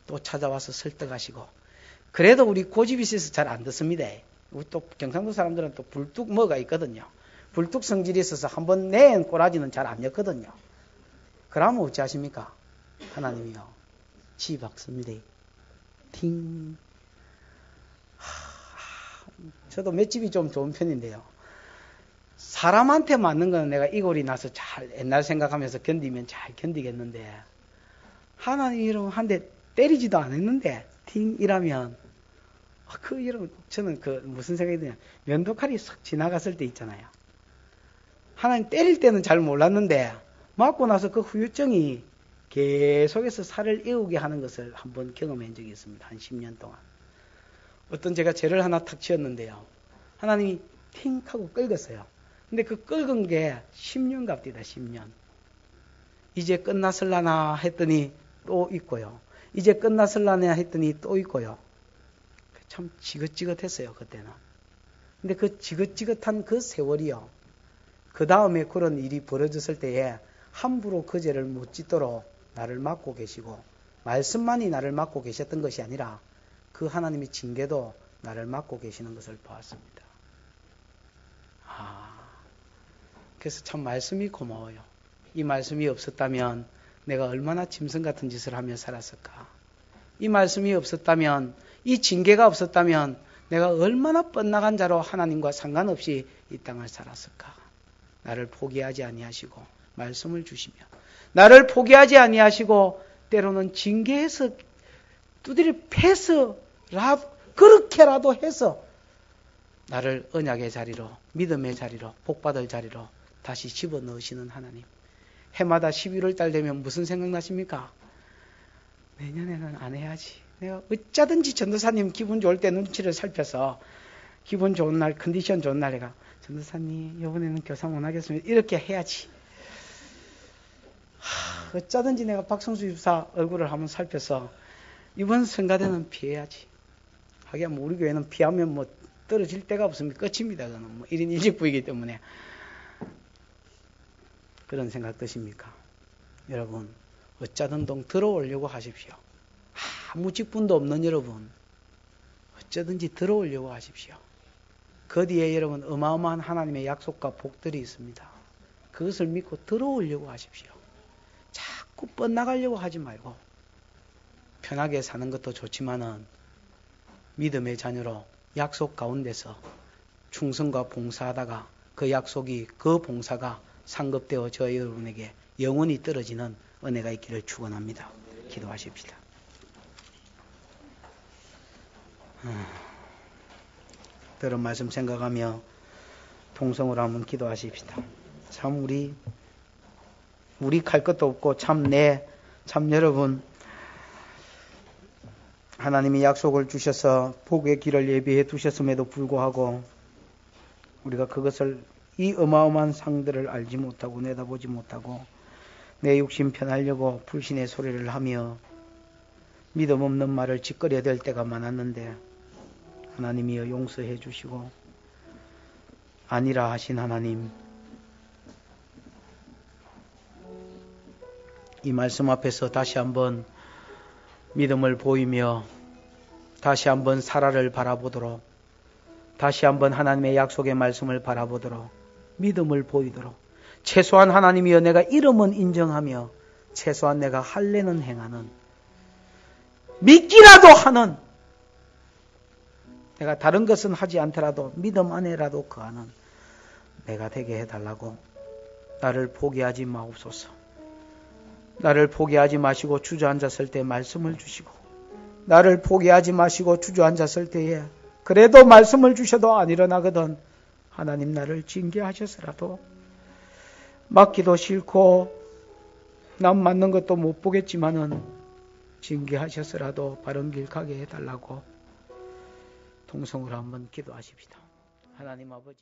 또 찾아와서 설득하시고 그래도 우리 고집이 있어서 잘 안 듣습니다. 또 경상도 사람들은 또 불뚝 뭐가 있거든요. 불뚝 성질이 있어서 한번 낸 꼬라지는 잘 안 엮거든요. 그러면 어찌 하십니까? 하나님이요. 지 박습니다. 팅. 저도 맷집이 좀 좋은 편인데요. 사람한테 맞는 거는 내가 이골이 나서 잘 옛날 생각하면서 견디면 잘 견디겠는데 하나님 이러면 한 대 때리지도 않았는데 팅 이라면 이러면 저는 무슨 생각이 드냐 면도칼이 싹 지나갔을 때 있잖아요. 하나님 때릴 때는 잘 몰랐는데 맞고 나서 그 후유증이 계속해서 살을 에우게 하는 것을 한번 경험한 적이 있습니다. 한 10년 동안. 어떤 제가 죄를 하나 탁 지었는데요. 하나님이 팅 하고 긁었어요. 근데 그 긁은 게 10년 갑디다. 10년. 이제 끝났을라나 했더니 또 있고요. 이제 끝났을라나 했더니 또 있고요. 참 지긋지긋했어요. 그때는. 근데 그 지긋지긋한 그 세월이요. 그 다음에 그런 일이 벌어졌을 때에 함부로 그 죄를 못 짓도록 나를 막고 계시고 말씀만이 나를 막고 계셨던 것이 아니라 그 하나님의 징계도 나를 막고 계시는 것을 보았습니다. 그래서 참 말씀이 고마워요. 이 말씀이 없었다면 내가 얼마나 짐승 같은 짓을 하며 살았을까. 이 말씀이 없었다면, 이 징계가 없었다면 내가 얼마나 뻔나간 자로 하나님과 상관없이 이 땅을 살았을까. 나를 포기하지 아니하시고 말씀을 주시며 나를 포기하지 아니하시고 때로는 징계해서 두드려 패서 그렇게라도 해서 나를 언약의 자리로, 믿음의 자리로, 복받을 자리로 다시 집어넣으시는 하나님. 해마다 11월 달 되면 무슨 생각나십니까? 내년에는 안 해야지. 내가 어쩌든지 전도사님 기분 좋을 때 눈치를 살펴서 기분 좋은 날, 컨디션 좋은 날 내가 전도사님 이번에는 교사 못 하겠습니다. 이렇게 해야지. 어쩌든지 내가 박성수 집사 얼굴을 한번 살펴서 이번 성가대는 피해야지. 하긴 우리 교회는 피하면 떨어질 데가 없으면 끝입니다. 그는 1인 1직부이기 때문에. 그런 생각 드십니까? 여러분, 어쩌든 동 들어오려고 하십시오. 아무 직분도 없는 여러분, 어쩌든지 들어오려고 하십시오. 그 뒤에 여러분 어마어마한 하나님의 약속과 복들이 있습니다. 그것을 믿고 들어오려고 하십시오. 자꾸 뻗나가려고 하지 말고 편하게 사는 것도 좋지만은 믿음의 자녀로 약속 가운데서 충성과 봉사하다가 그 약속이, 그 봉사가 상급되어 저 여러분에게 영원히 떨어지는 은혜가 있기를 축원합니다. 기도하십시다. 들은 말씀 생각하며 통성으로 한번 기도하십시다. 참 우리 갈 것도 없고 참 여러분 하나님이 약속을 주셔서 복의 길을 예비해 두셨음에도 불구하고 우리가 그것을, 이 어마어마한 상들을 알지 못하고 내다보지 못하고 내 욕심 편하려고 불신의 소리를 하며 믿음 없는 말을 짓거려야 될 때가 많았는데 하나님이여 용서해 주시고 아니라 하신 하나님, 이 말씀 앞에서 다시 한번 믿음을 보이며 다시 한번 사라를 바라보도록, 다시 한번 하나님의 약속의 말씀을 바라보도록, 믿음을 보이도록, 최소한 하나님이여 내가 이름은 인정하며 최소한 내가 할례는 행하는, 믿기라도 하는, 내가 다른 것은 하지 않더라도 믿음 안에라도 거하는 내가 되게 해달라고. 나를 포기하지 마옵소서. 나를 포기하지 마시고 주저앉았을 때 말씀을 주시고, 나를 포기하지 마시고 주저앉았을 때에 그래도 말씀을 주셔도 안 일어나거든 하나님 나를 징계하셔서라도, 맞기도 싫고 남 맞는 것도 못 보겠지만은 징계하셔서라도 바른 길 가게 해달라고 통성으로 한번 기도하십시다. 하나님 아버지.